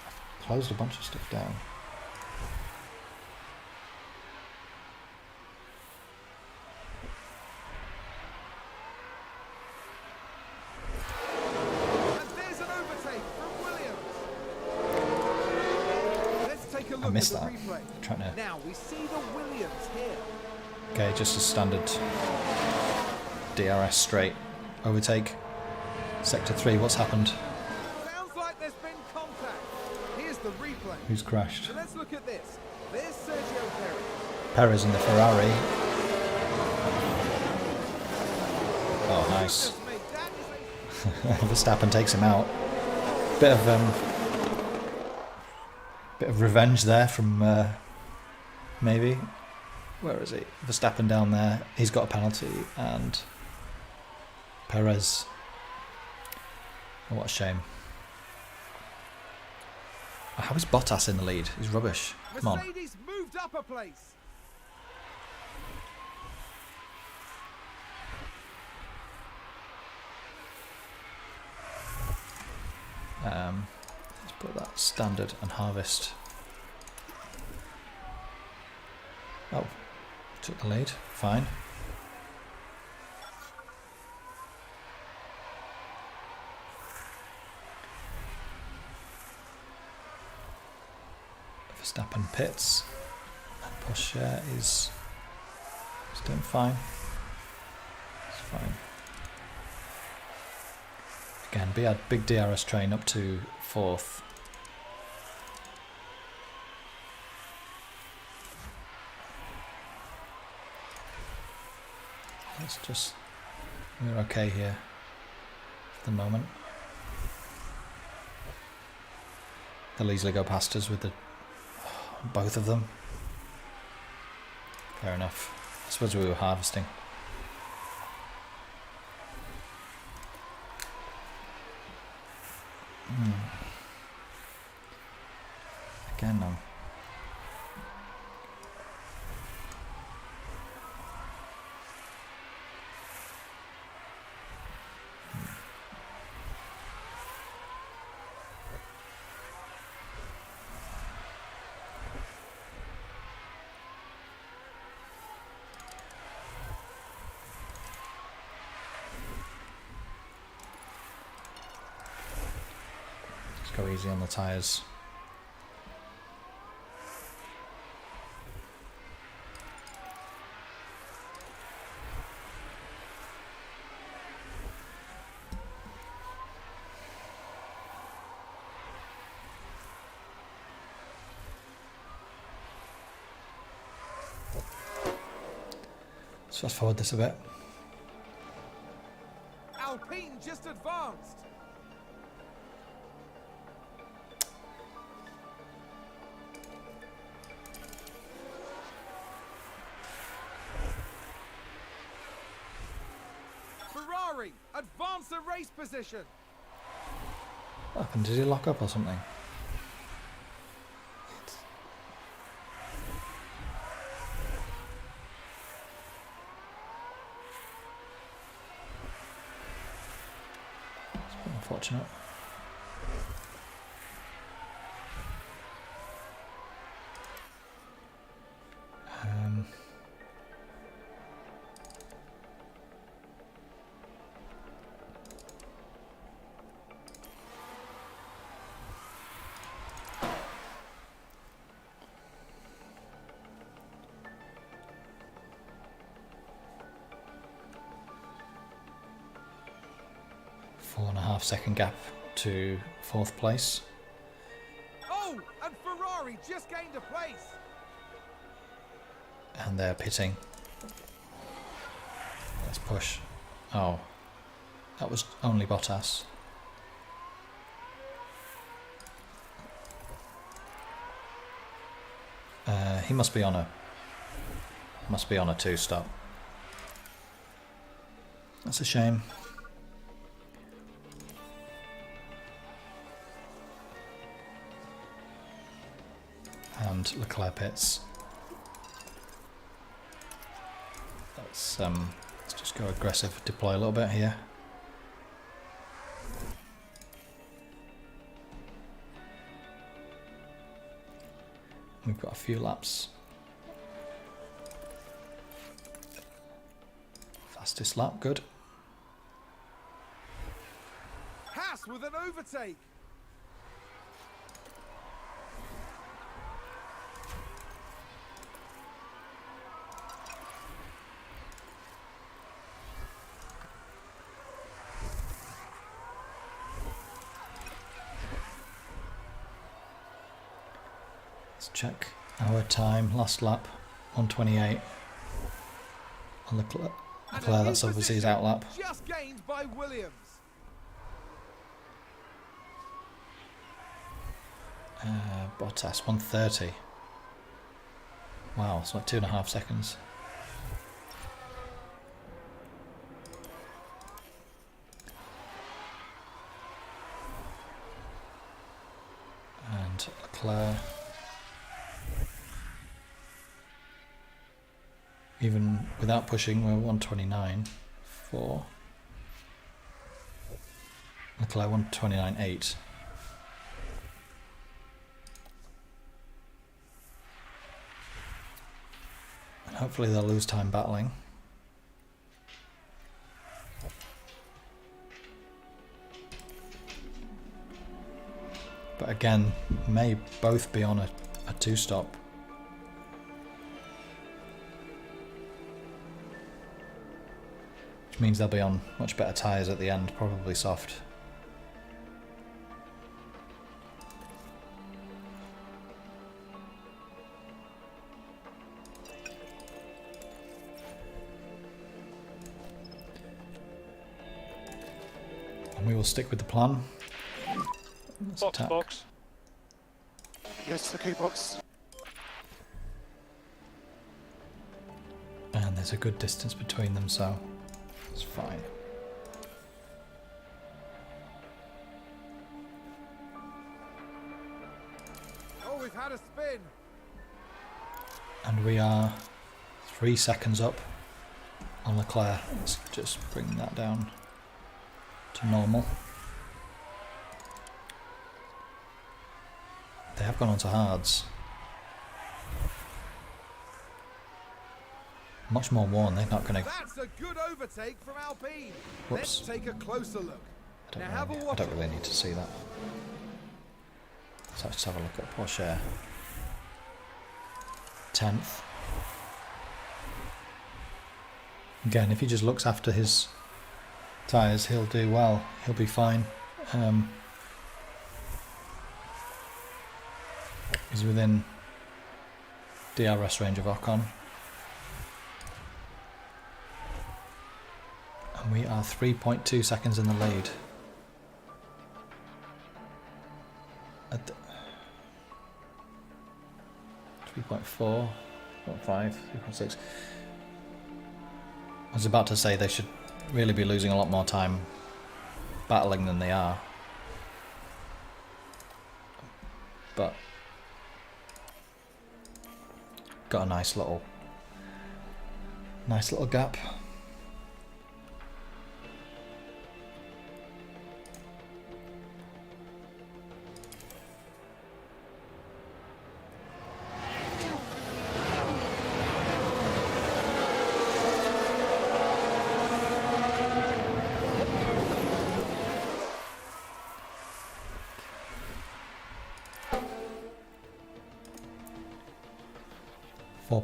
I've closed a bunch of stuff down. And there's an overtake from Williams. Let's take a look missed at the that. replay. Trying to Now we see the Williams here. Okay, just a standard DRS straight overtake. Sector 3, what's happened? Sounds like there's been contact. Here's the replay. Who's crashed? So let's look at this. There's Sergio Perez. Perez in the Ferrari. Oh, nice. Goodness me, that is a Verstappen takes him out. Bit of revenge there from maybe. Where is he? Verstappen down there. He's got a penalty, and Perez. Oh, what a shame. Oh, how is Bottas in the lead? He's rubbish. Come on. Mercedes moved up a place. Let's put that standard and harvest. Oh, took the lead. Fine. Verstappen pits. And Porsche is doing fine. It's fine. Again, big DRS train up to 4th. Let's just... We're okay here for the moment. They'll easily go past us with the both of them. Fair enough. I suppose we were harvesting. Again, no. Just go easy on the tyres. Let's fast forward this a bit. Alpine just advanced. Ferrari advance the race position. What happened? Did he lock up or something? It's a bit unfortunate. Four and a half second gap to 4th place. Oh, and Ferrari just gained a place. And they're pitting. Let's push. Oh, that was only Bottas. He must be on a 2-stop. That's a shame. And Leclerc pits. Let's just go aggressive, deploy a little bit here. We've got a few laps. Fastest lap, good. Haas with an overtake. Let's check our time. Last lap, 1:28 on Leclerc. And Leclerc, a that's new obviously his position out lap. just gained by Williams. Bottas, 1:30. Wow, it's like 2.5 seconds. And Leclerc, even without pushing, we're 1:29.4. Leclerc 1:29.8. And hopefully they'll lose time battling. But again, may both be on a two-stop. Which means they'll be on much better tyres at the end, probably soft. And we will stick with the plan. Let's Box, attack. box. Yes, okay, box. And there's a good distance between them, so it's fine. Oh, we've had a spin. And we are 3 seconds up on Leclerc. Let's just bring that down to normal. They have gone on to hards. Much more worn, they're not going to... That's a good overtake from Alpine. Whoops. Let's take a closer look. Now have a I watch. don't really need to see that. So let's have a look at Porsche. 10th. Again, if he just looks after his tyres, he'll do well. He'll be fine. He's within DRS range of Ocon. And we are 3.2 seconds in the lead. At 3.4, 3.5, 3.6. I was about to say they should really be losing a lot more time battling than they are. But got a nice little gap.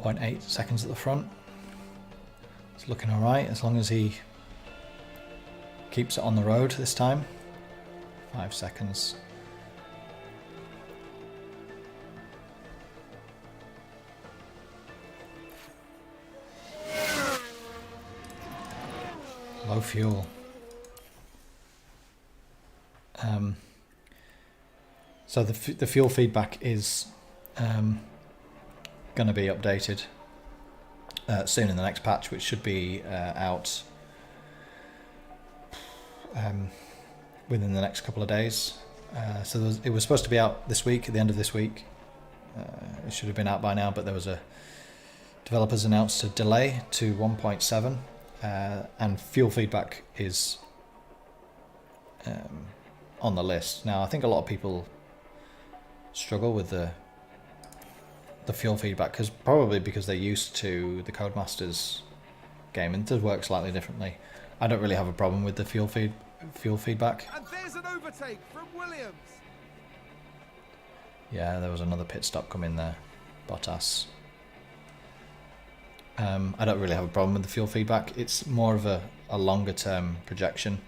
.8 seconds at the front. It's looking alright as long as he keeps it on the road this time. 5 seconds. Low fuel. So the fuel feedback is going to be updated soon in the next patch, which should be out within the next couple of days. So it was supposed to be out this week, at the end of this week. It should have been out by now, but there was developers announced a delay to 1.7, and fuel feedback is on the list. Now, I think a lot of people struggle with the fuel feedback probably because they're used to the Codemasters game, and it does work slightly differently. I don't really have a problem with the fuel feedback. And there's an overtake from Williams. Yeah, there was another pit stop coming there. Bottas. I don't really have a problem with the fuel feedback. It's more of a longer term projection,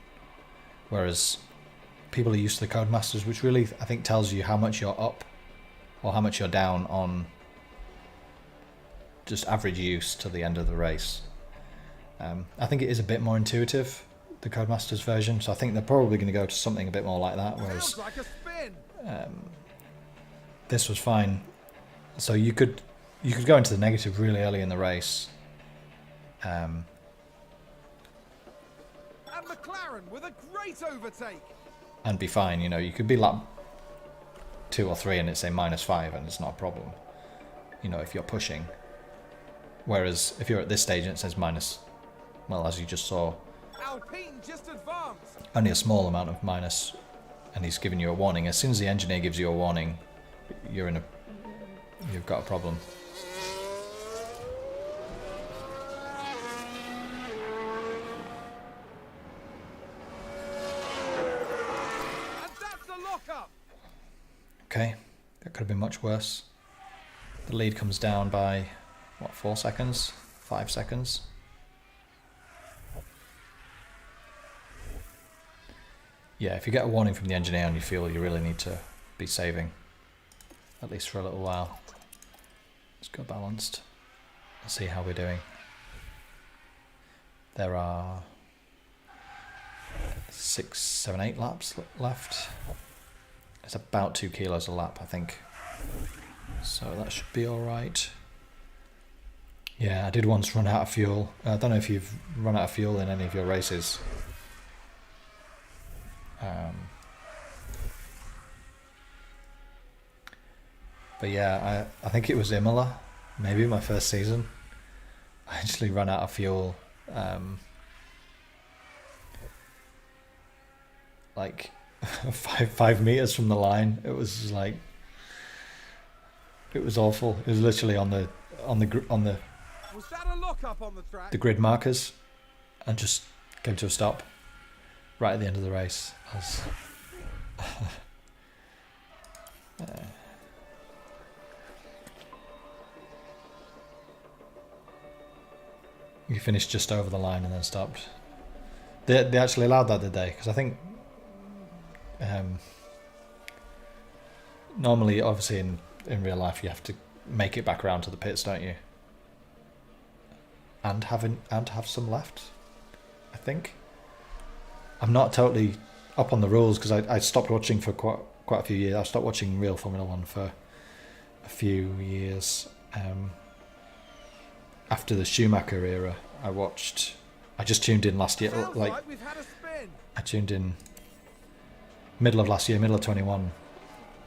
whereas people are used to the Codemasters, which really I think tells you how much you're up or how much you're down on just average use to the end of the race. I think it is a bit more intuitive, the Codemasters version, so I think they're probably going to go to something a bit more like that, whereas Sounds like a spin. this was fine. So you could go into the negative really early in the race. And McLaren with a great overtake. And be fine, you know, you could be lap 2 or 3 and it's a -5 and it's not a problem, you know, if you're pushing. Whereas if you're at this stage and it says minus, well, as you just saw, Alpine just advanced. only a small amount of minus, and he's giving you a warning. As soon as the engineer gives you a warning, you've got a problem. And that's the lockup. Okay, that could have been much worse. The lead comes down by, what, 4 seconds? 5 seconds? Yeah, if you get a warning from the engineer on your fuel, you really need to be saving, at least for a little while. Let's go balanced. Let's see how we're doing. There are 6, 7, 8 laps left. It's about 2 kilos a lap, I think. So that should be alright. Yeah, I did once run out of fuel. I don't know if you've run out of fuel in any of your races. But yeah, I think it was Imola, maybe my first season. I actually ran out of fuel like 5 meters from the line. It was like, it was awful. It was literally on the Was that a lockup on the track? the grid markers, and just came to a stop right at the end of the race. I was you finished just over the line and then stopped. They actually allowed that, did they? Because I think normally, obviously in real life, you have to make it back around to the pits, don't you? And have some left, I think. I'm not totally up on the rules because I stopped watching for quite a few years. I stopped watching real Formula 1 for a few years. After the Schumacher era, I just tuned in last year. Sounds Like like we've had a spin. I tuned in middle of last year, middle of 21,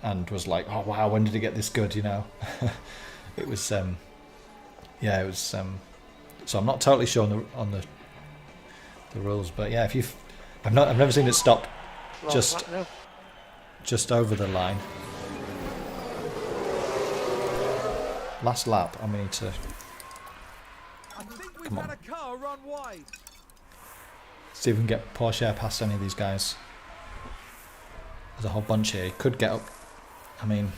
and was like, oh wow, when did it get this good? You know, it was yeah, it was. So I'm not totally sure on the rules, but yeah, if I've never seen it stop just over the line. Last lap, and we need to I think we've Come had on. a car run wide. see if we can get Porsche past any of these guys. There's a whole bunch here. He could get up. I mean,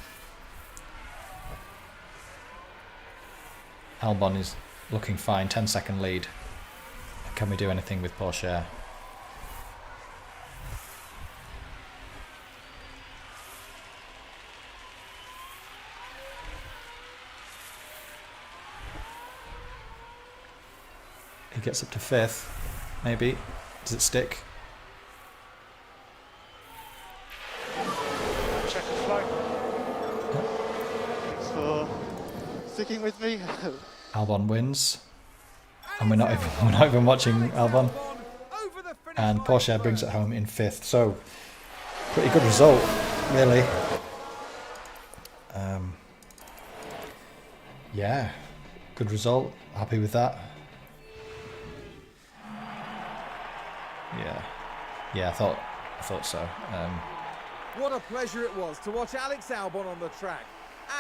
Albon is looking fine. 10-second lead. Can we do anything with Porsche? He gets up to 5th, maybe. Does it stick? Check the flag. Thanks for sticking with me. Albon wins, and we're not even watching Albon. Over the finish And line Porsche brings first. it home in 5th. So pretty good result, really. Yeah, good result. Happy with that. Yeah, I thought so. What a pleasure it was to watch Alex Albon on the track,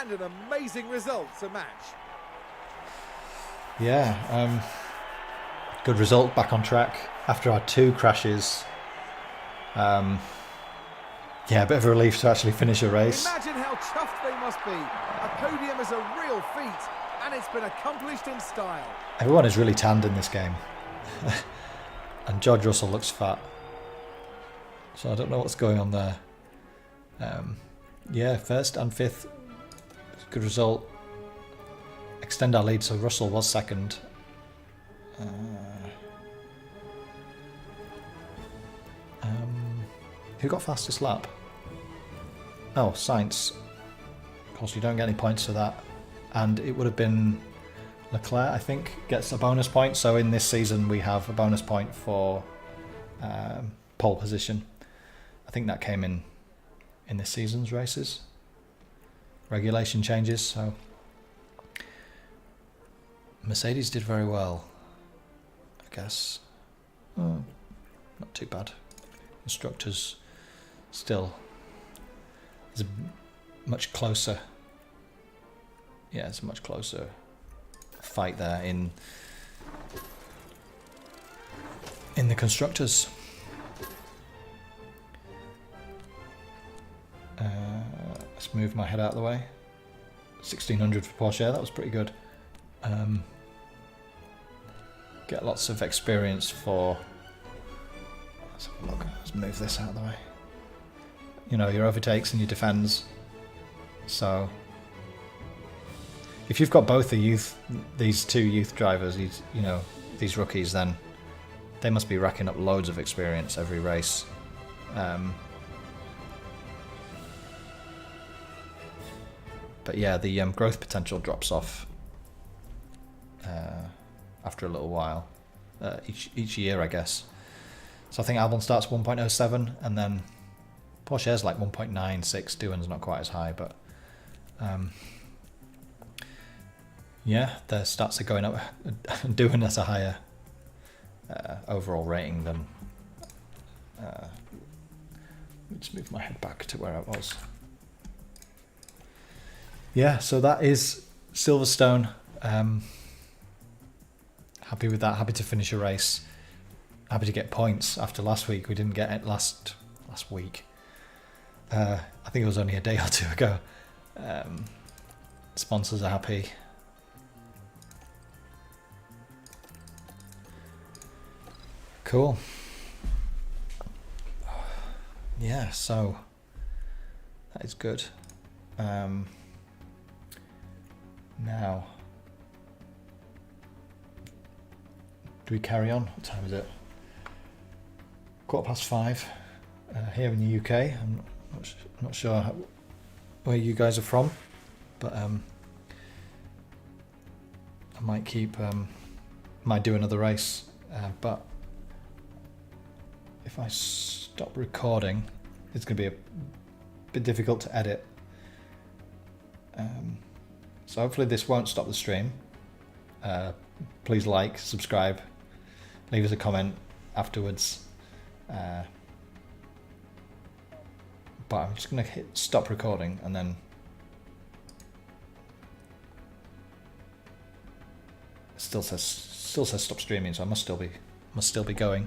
and an amazing result to match. Yeah, good result. Back on track after our 2 crashes. Yeah, a bit of a relief to actually finish a race. Imagine how chuffed they must be. A podium is a real feat, and it's been accomplished in style. Everyone is really tanned in this game, and George Russell looks fat. So I don't know what's going on there. Yeah, 1st and 5th good result. Extend our lead, so Russell was second. Who got fastest lap? Oh, Sainz. Of course, you don't get any points for that. And it would have been Leclerc, I think, gets a bonus point. So in this season, we have a bonus point for pole position. I think that came in this season's races. Regulation changes, so Mercedes did very well, I guess. Not too bad. Constructors still is a much closer. Yeah, it's a much closer fight there in the constructors. Let's move my head out of the way. 1600 for Porsche, that was pretty good. Get lots of experience for. Let's have a look. Let's move this out of the way. You know, your overtakes and your defends. So if you've got both these two youth drivers, you know, these rookies, then they must be racking up loads of experience every race. But yeah, the growth potential drops off after a little while, each year, I guess. So I think Albon starts 1.07, and then Porsche's like 1.96. Doohan's not quite as high, but yeah, their stats are going up. Doohan has a higher overall rating than. Let's move my head back to where I was. Yeah, so that is Silverstone. Happy with that. Happy to finish a race. Happy to get points after last week. We didn't get it last week. I think it was only a day or two ago. Sponsors are happy. Cool. Yeah, so that is good. Now, do we carry on? What time is it? 5:15 here in the UK. I'm not sure where you guys are from, but I might do another race, but if I stop recording, it's going to be a bit difficult to edit. So hopefully this won't stop the stream. Please like, subscribe, leave us a comment afterwards. But I'm just going to hit stop recording, and then it still says stop streaming, so I must still be going.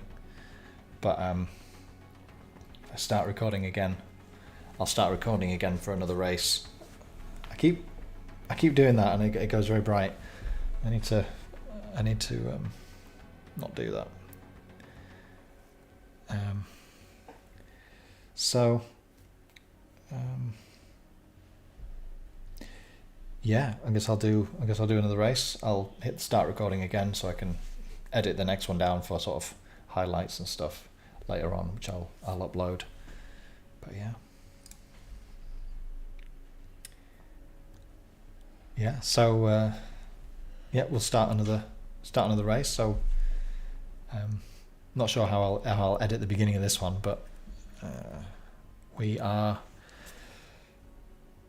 But if I start recording again, I'll start recording again for another race. I keep doing that, and it goes very bright. I need to not do that. Yeah, I guess I'll do another race. I'll hit start recording again so I can edit the next one down for sort of highlights and stuff later on, which I'll upload. But yeah, so yeah, we'll start another race. So not sure how I'll edit the beginning of this one, but we are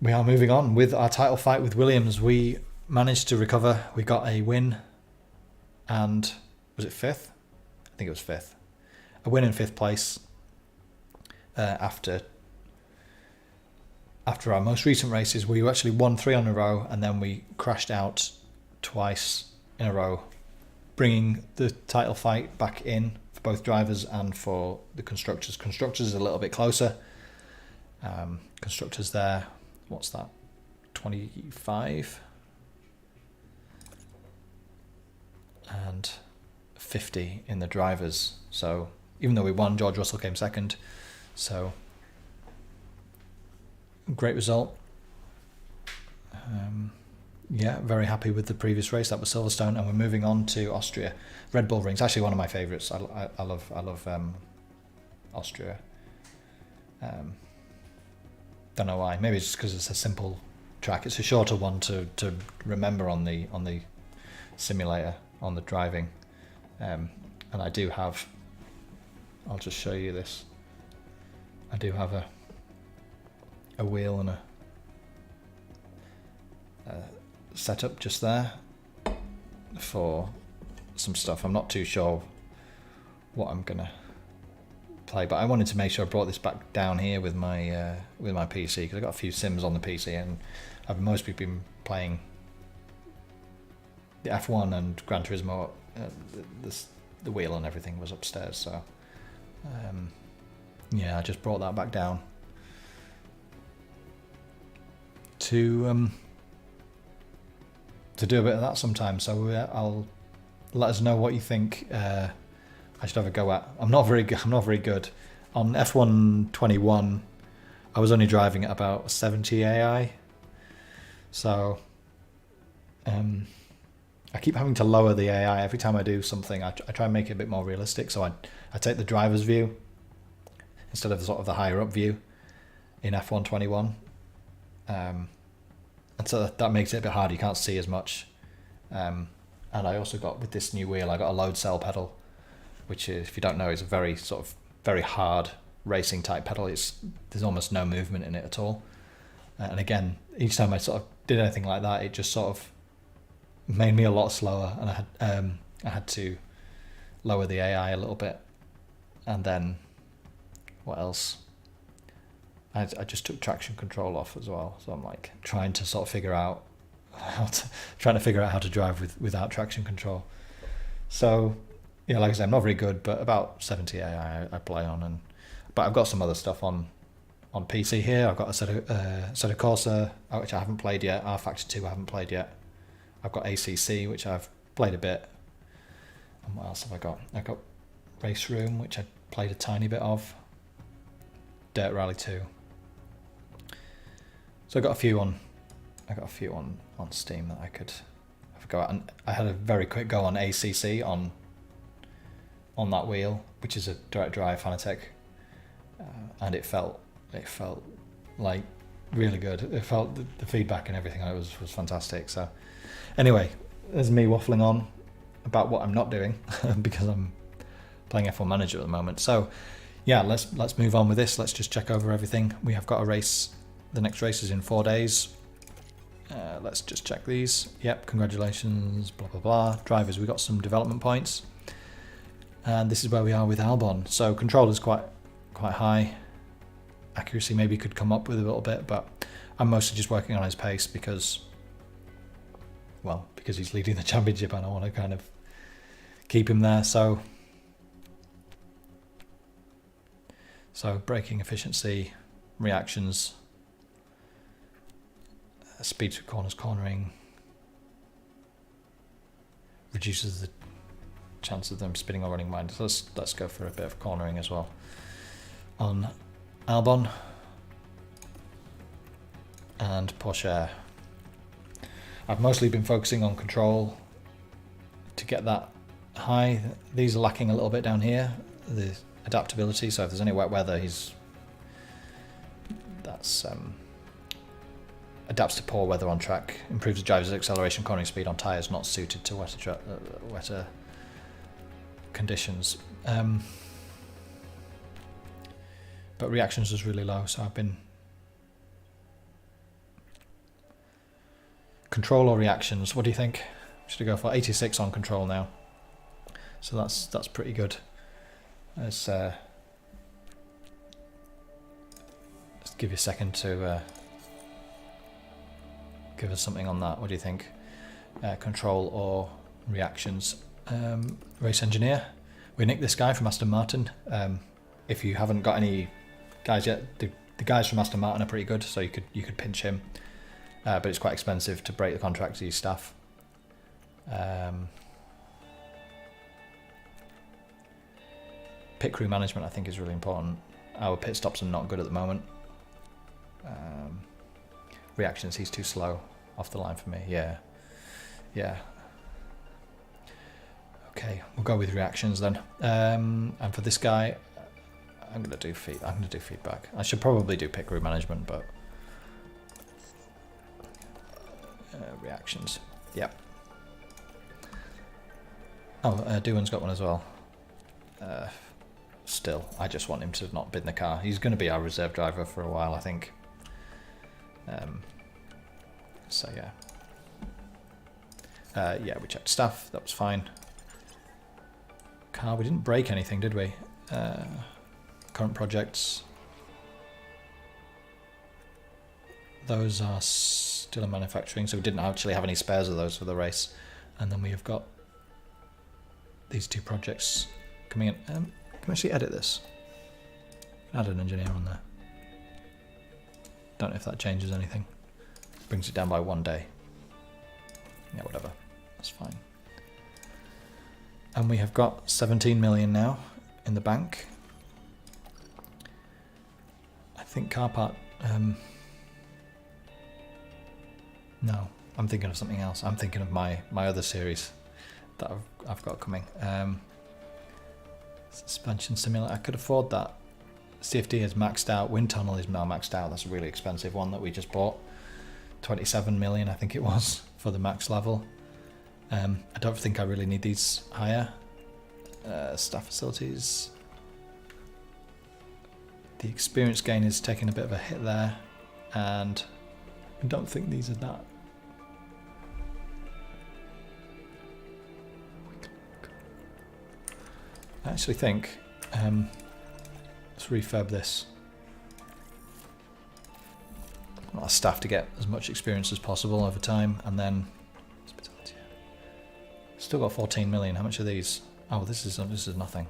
moving on with our title fight with Williams. We managed to recover. We got a win, and was it 5th? I think it was 5th. A win in 5th place after our most recent races. We actually won 3 on a row, and then we crashed out twice in a row, bringing the title fight back in for both drivers and for the constructors. Constructors is a little bit closer. Constructors there, what's that, 25 and 50 in the drivers. So even though we won, George Russell came second. So great result. Yeah, very happy with the previous race. That was Silverstone, and we're moving on to Austria. Red Bull Ring's actually one of my favourites. I love Austria. Don't know why. Maybe it's just because it's a simple track. It's a shorter one to remember on the simulator, on the driving. And I do have. I'll just show you this. I do have a wheel and a setup just there for some stuff. I'm not too sure what I'm gonna play, but I wanted to make sure I brought this back down here with my PC, because I've got a few sims on the PC and I've mostly been playing the F1 and Gran Turismo. The wheel and everything was upstairs, so yeah, I just brought that back down to do a bit of that sometime. So I'll let us know what you think. I should have a go at. I'm not very good on F1 21. I was only driving at about 70 AI, so I keep having to lower the AI every time I do something. I try and make it a bit more realistic. So I take the driver's view instead of sort of the higher up view in F1 21. And so that makes it a bit harder. You can't see as much. And I also got, with this new wheel, I got a load cell pedal, which is, if you don't know, is a very sort of very hard racing type pedal. There's almost no movement in it at all. And again, each time I sort of did anything like that, it just sort of made me a lot slower, and I had to lower the AI a little bit. And then what else? I just took traction control off as well, so I'm like trying to figure out how to drive without traction control. So yeah, like I said, I'm not very good, but about 70 AI I play on, but I've got some other stuff on PC here. I've got a set of Corsa, which I haven't played yet. R Factor 2 I haven't played yet. I've got ACC, which I've played a bit. And what else have I got? I've got Race Room, which I played a tiny bit of. Dirt Rally 2. So I got a few on Steam that I could have a go at. And I had a very quick go on ACC on that wheel, which is a direct drive Fanatec, and it felt like really good. It felt the feedback and everything on it was fantastic. So anyway, there's me waffling on about what I'm not doing because I'm playing F1 Manager at the moment. So yeah, let's move on with this. Let's just check over everything. We have got a race. The next race is in 4 days. Let's just check these. Yep, congratulations, blah, blah, blah. Drivers, we got some development points. And this is where we are with Albon. So control is quite high. Accuracy maybe could come up with a little bit, but I'm mostly just working on his pace because he's leading the championship and I want to kind of keep him there. So braking efficiency, reactions, speed to corners, cornering, reduces the chance of them spinning or running wide. So let's go for a bit of cornering as well on Albon and Porsche. I've mostly been focusing on control to get that high. These are lacking a little bit down here, the adaptability. So if there's any wet weather, adapts to poor weather on track, improves the driver's acceleration, cornering speed on tyres not suited to wetter conditions. But reactions was really low, so I've been control or reactions. What do you think? Should I go for 86 on control now? So that's pretty good. Let's give you a second to give us something on that. What do you think? Control or reactions? Race engineer. We nicked this guy from Aston Martin. If you haven't got any guys yet, the guys from Aston Martin are pretty good, so you could pinch him, but it's quite expensive to break the contract to his staff. Pit crew management I think is really important. Our pit stops are not good at the moment. Reactions, he's too slow. off the line for me. Yeah. Yeah. Okay, we'll go with reactions then. And for this guy, I'm gonna do feedback. I should probably do pit crew management, but reactions. Yep. Oh, Doohan's got one as well. Still, I just want him to not bin the car. He's going to be our reserve driver for a while, I think. So yeah. Yeah, we checked staff. That was fine. Car, we didn't break anything, did we? Current projects. Those are still in manufacturing, so we didn't actually have any spares of those for the race. And then we have got these two projects coming in. Can we actually edit this? Add an engineer on there. Don't know if that changes anything. Brings it down by 1 day. Yeah, whatever. That's fine. And we have got 17 million now in the bank. I think car part... no, I'm thinking of something else. I'm thinking of my other series that I've got coming. Suspension simulator. I could afford that. CFD is maxed out. Wind tunnel is now maxed out. That's a really expensive one that we just bought. 27 million, I think it was, for the max level. I don't think I really need these higher. Staff facilities. The experience gain is taking a bit of a hit there, and I don't think these are that. I actually think let's refurb this. I want our staff to get as much experience as possible over time, and then still got 14 million. How much are these? Oh, this is nothing.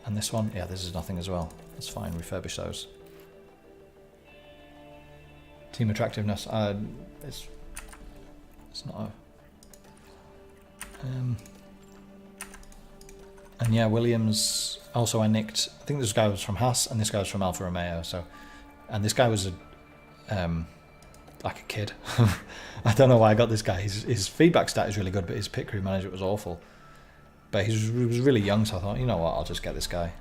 And this one, yeah, this is nothing as well. That's fine. Refurbish those. Team attractiveness. It's not a. And yeah, Williams. Also, I nicked. I think this guy was from Haas, and this guy was from Alfa Romeo. So, and this guy was like a kid. I don't know why I got this guy. His feedback stat is really good, but his pit crew manager was awful. But he was really young, so I thought, you know what, I'll just get this guy.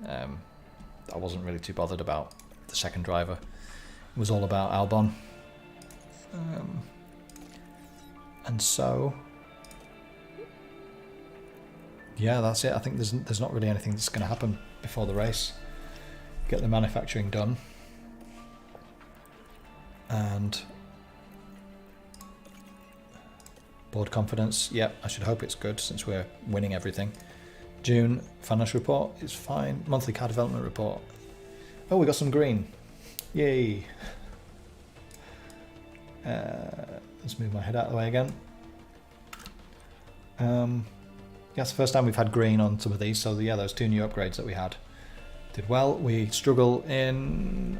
I wasn't really too bothered about the second driver. It was all about Albon. And so, yeah, that's it. I think there's not really anything that's going to happen before the race. Get the manufacturing done. And board confidence, yep, I should hope it's good since we're winning everything. June, financial report is fine. Monthly car development report. Oh, we got some green. Yay. Let's move my head out of the way again. Yeah, it's the first time we've had green on some of these, so yeah, those two new upgrades that we had did well. We struggle in...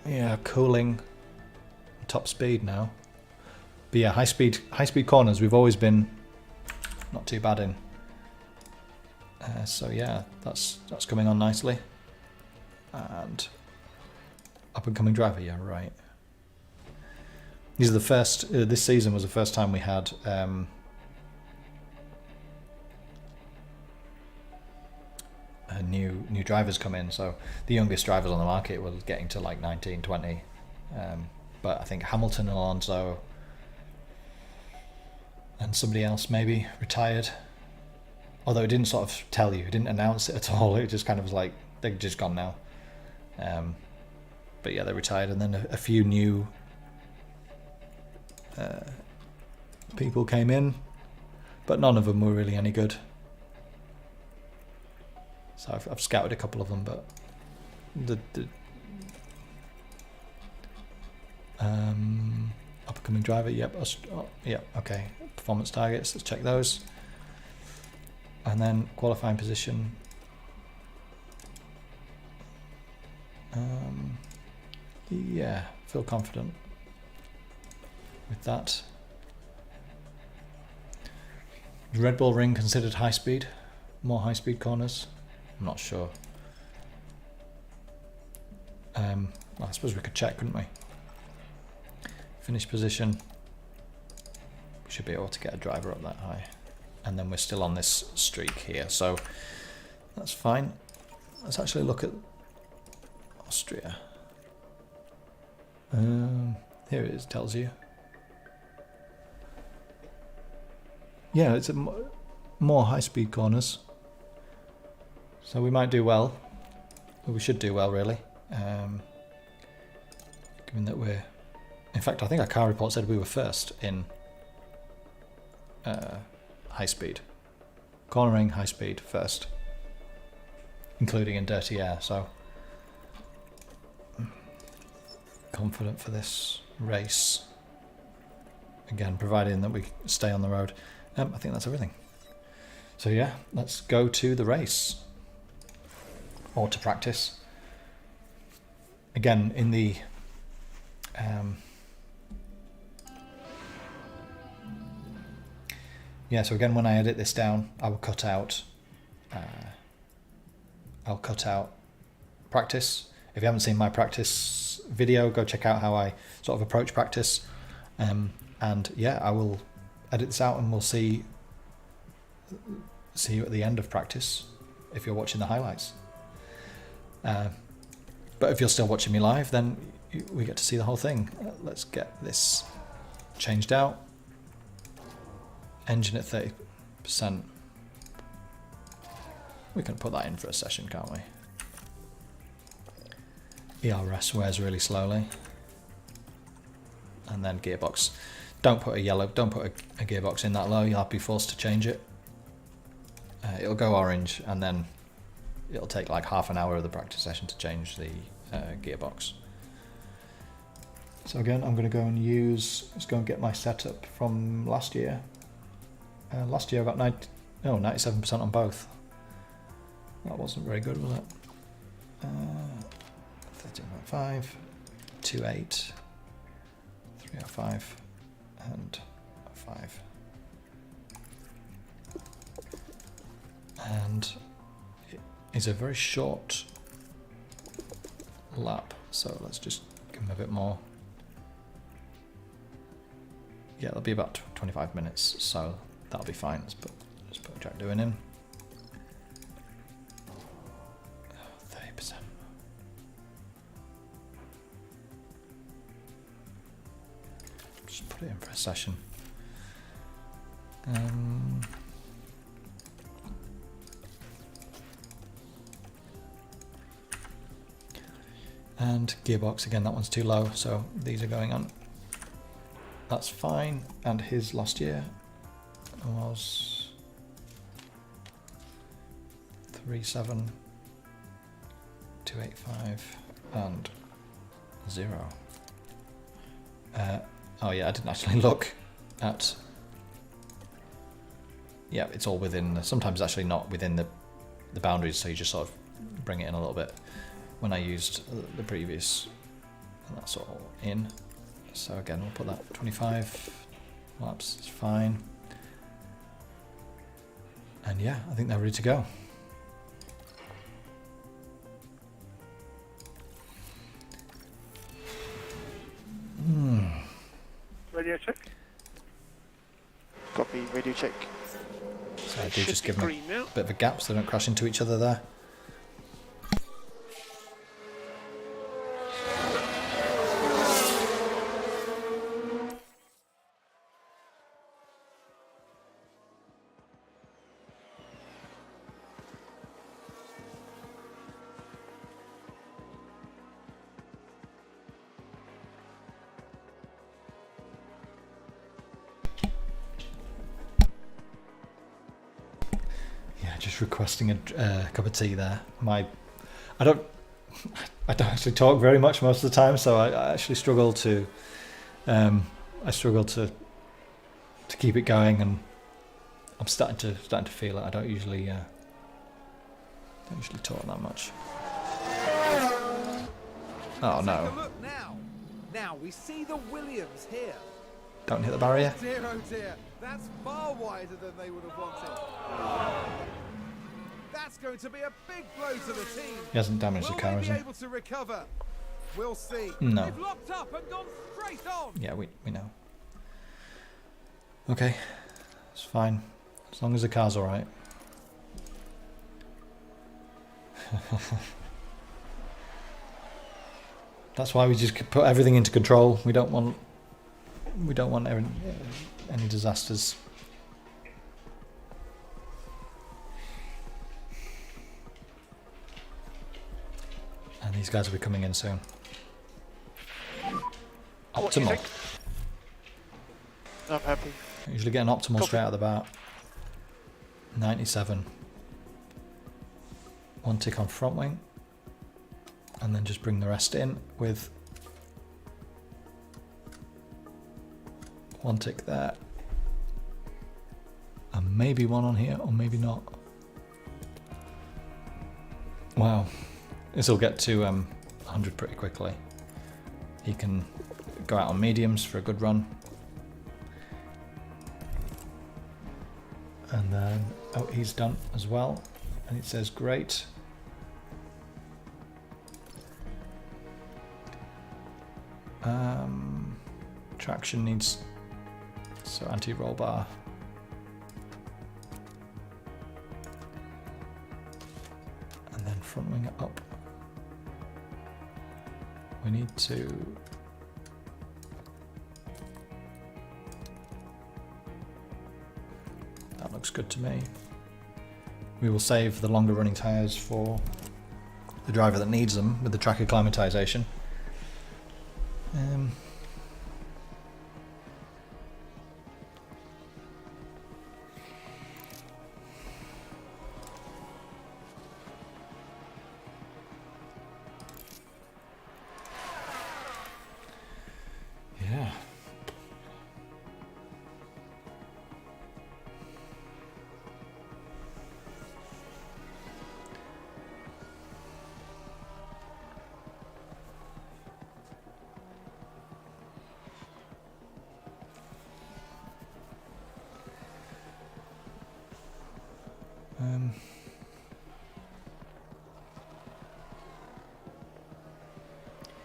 yeah, cooling, top speed now. But yeah, high speed corners we've always been not too bad in. So yeah, that's coming on nicely. And up and coming driver, yeah, right. These are the first. This season was the first time we had new drivers come in. So the youngest drivers on the market were getting to like 19, 20. But I think Hamilton, Alonso, and somebody else maybe retired. Although it didn't sort of tell you, it didn't announce it at all. It just kind of was like they're just gone now. But yeah, they retired, and then a few new people came in, but none of them were really any good. So I've scouted a couple of them, but upcoming driver, yep, yep, okay. Performance targets, let's check those. And then qualifying position. Yeah, feel confident with that. Is Red Bull Ring considered high speed? More high speed corners? I'm not sure. Well, I suppose we could check, couldn't we? Finish position. We should be able to get a driver up that high. And then we're still on this streak here, so that's fine. Let's actually look at Austria. Here it is, tells you. Yeah, it's more high-speed corners. So we might do well. Well, we should do well, really. Given that we're... In fact, I think our car report said we were first in high speed. Cornering, high speed, first. Including in dirty air, so... confident for this race. Again, providing that we stay on the road. I think that's everything. So yeah, let's go to the race. Or to practice. Again, in the... yeah, so again, when I edit this down, I will cut out... I'll cut out practice. If you haven't seen my practice video, go check out how I sort of approach practice. And yeah, I will edit this out and we'll see you at the end of practice if you're watching the highlights. But if you're still watching me live, then we get to see the whole thing. Let's get this changed out. Engine at 30%. We can put that in for a session, can't we? ERS wears really slowly. And then gearbox. Don't put a gearbox in that low, you'll have to be forced to change it. It'll go orange and then it'll take like half an hour of the practice session to change the gearbox. So again, I'm going to go and let's go and get my setup from last year. Last year I got 97% on both. That wasn't very good, was it? 13.5, 2.8, 3.05, and 5. And it is a very short lap, so let's just give him a bit more. Yeah, it'll be about 25 minutes, so that'll be fine. Let's put Jack Doohan in. 30%. Just put it in for a session. And gearbox, again, that one's too low, so these are going on. That's fine. And his last year was 3.7, 2.85, and 0. Oh yeah, I didn't actually look at... Yeah, it's all within... Sometimes actually not within the boundaries, so you just sort of bring it in a little bit. When I used the previous, that's all in. So again, we'll put that 25 laps, it's fine. And yeah, I think they're ready to go. Radio check. Copy, radio check. So I do Should just be give them green now. a bit of a gap so they don't crash into each other there. Just requesting a cup of tea there. I don't actually talk very much most of the time, so I actually struggle to keep it going, and I'm starting to feel it. I don't usually talk that much. Oh no! Take a look now. Now we see the Williams here. Don't hit the barrier. Oh dear, that's far wider than they would have wanted. That's going to be a big blow to the team. He hasn't damaged the car, Will has they he? be able to recover? We'll see. No. They've locked up and gone straight on. Yeah, we know. Okay, it's fine. As long as the car's alright. That's why we just put everything into control. We don't want any disasters. And these guys will be coming in soon. What do you Optimal. think? I'm happy. Usually get an optimal Copy. straight out of the bat. 97. One tick on front wing. And then just bring the rest in with one tick there. And maybe one on here, or maybe not. Wow. This will get to 100 pretty quickly. He can go out on mediums for a good run. And then, oh, he's done as well. And it says great. Traction needs, so anti-roll bar. And then front wing up. We need to that looks good to me. We will save the longer running tyres for the driver that needs them with the track acclimatization. Yeah.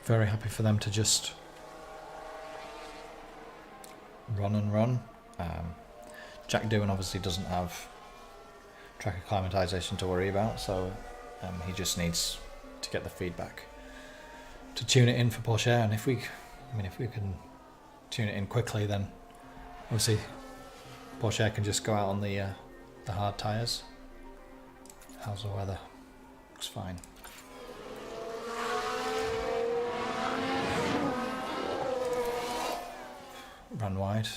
Very happy for them to just run and run. Jack Doohan obviously doesn't have track acclimatization to worry about, so he just needs to get the feedback to tune it in for Porsche. And if we can tune it in quickly, then obviously Porsche can just go out on the hard tires. How's the weather? Looks fine. Run wide.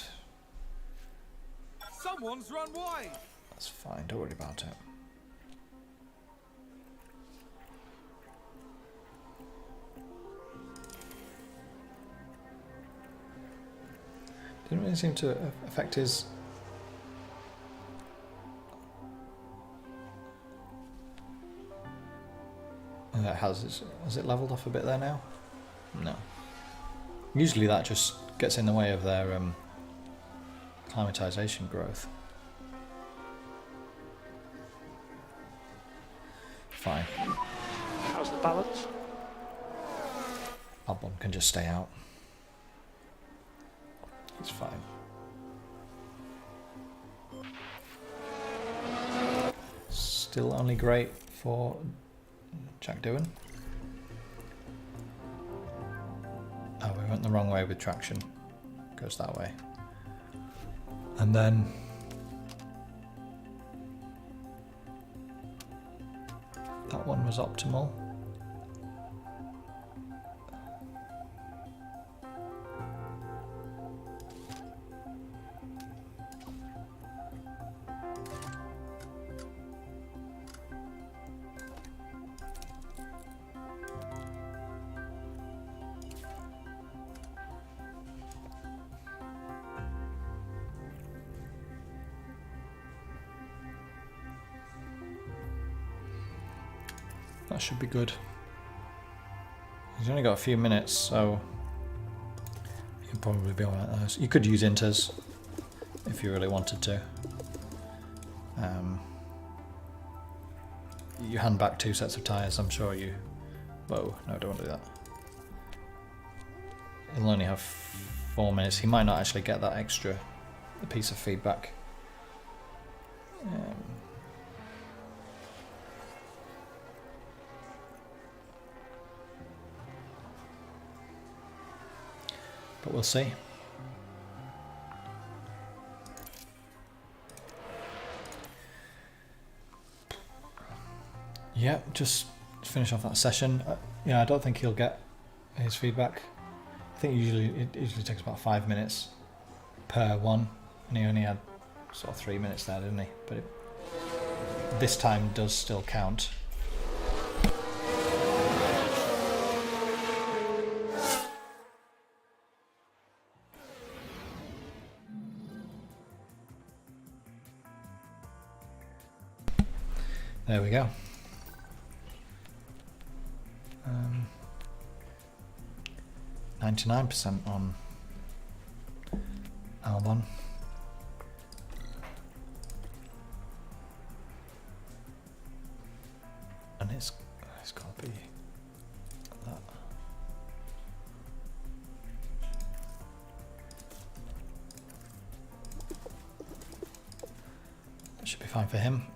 Someone's run wide. That's fine, don't worry about it. Didn't really seem to affect his... has it leveled off a bit there now? No. Usually that just gets in the way of their acclimatization growth. Fine. How's the balance? Albon can just stay out. It's fine. Still only great for Jack Doohan. Oh, we went the wrong way with traction. Goes that way. And then that one was optimal. That should be good. He's only got a few minutes, so he'll probably be alright at those. You could use inters if you really wanted to. You hand back 2 sets of tyres, I'm sure you... Whoa, no, don't want to do that. he'll only have 4 minutes. He might not actually get that extra piece of feedback. But we'll see. Yeah, just finish off that session. Yeah, I don't think he'll get his feedback. I think it usually takes about 5 minutes per one, and he only had sort of 3 minutes there, didn't he? But this time does still count. There we go. 99% on Albon. And it's got to be that. That should be fine for him.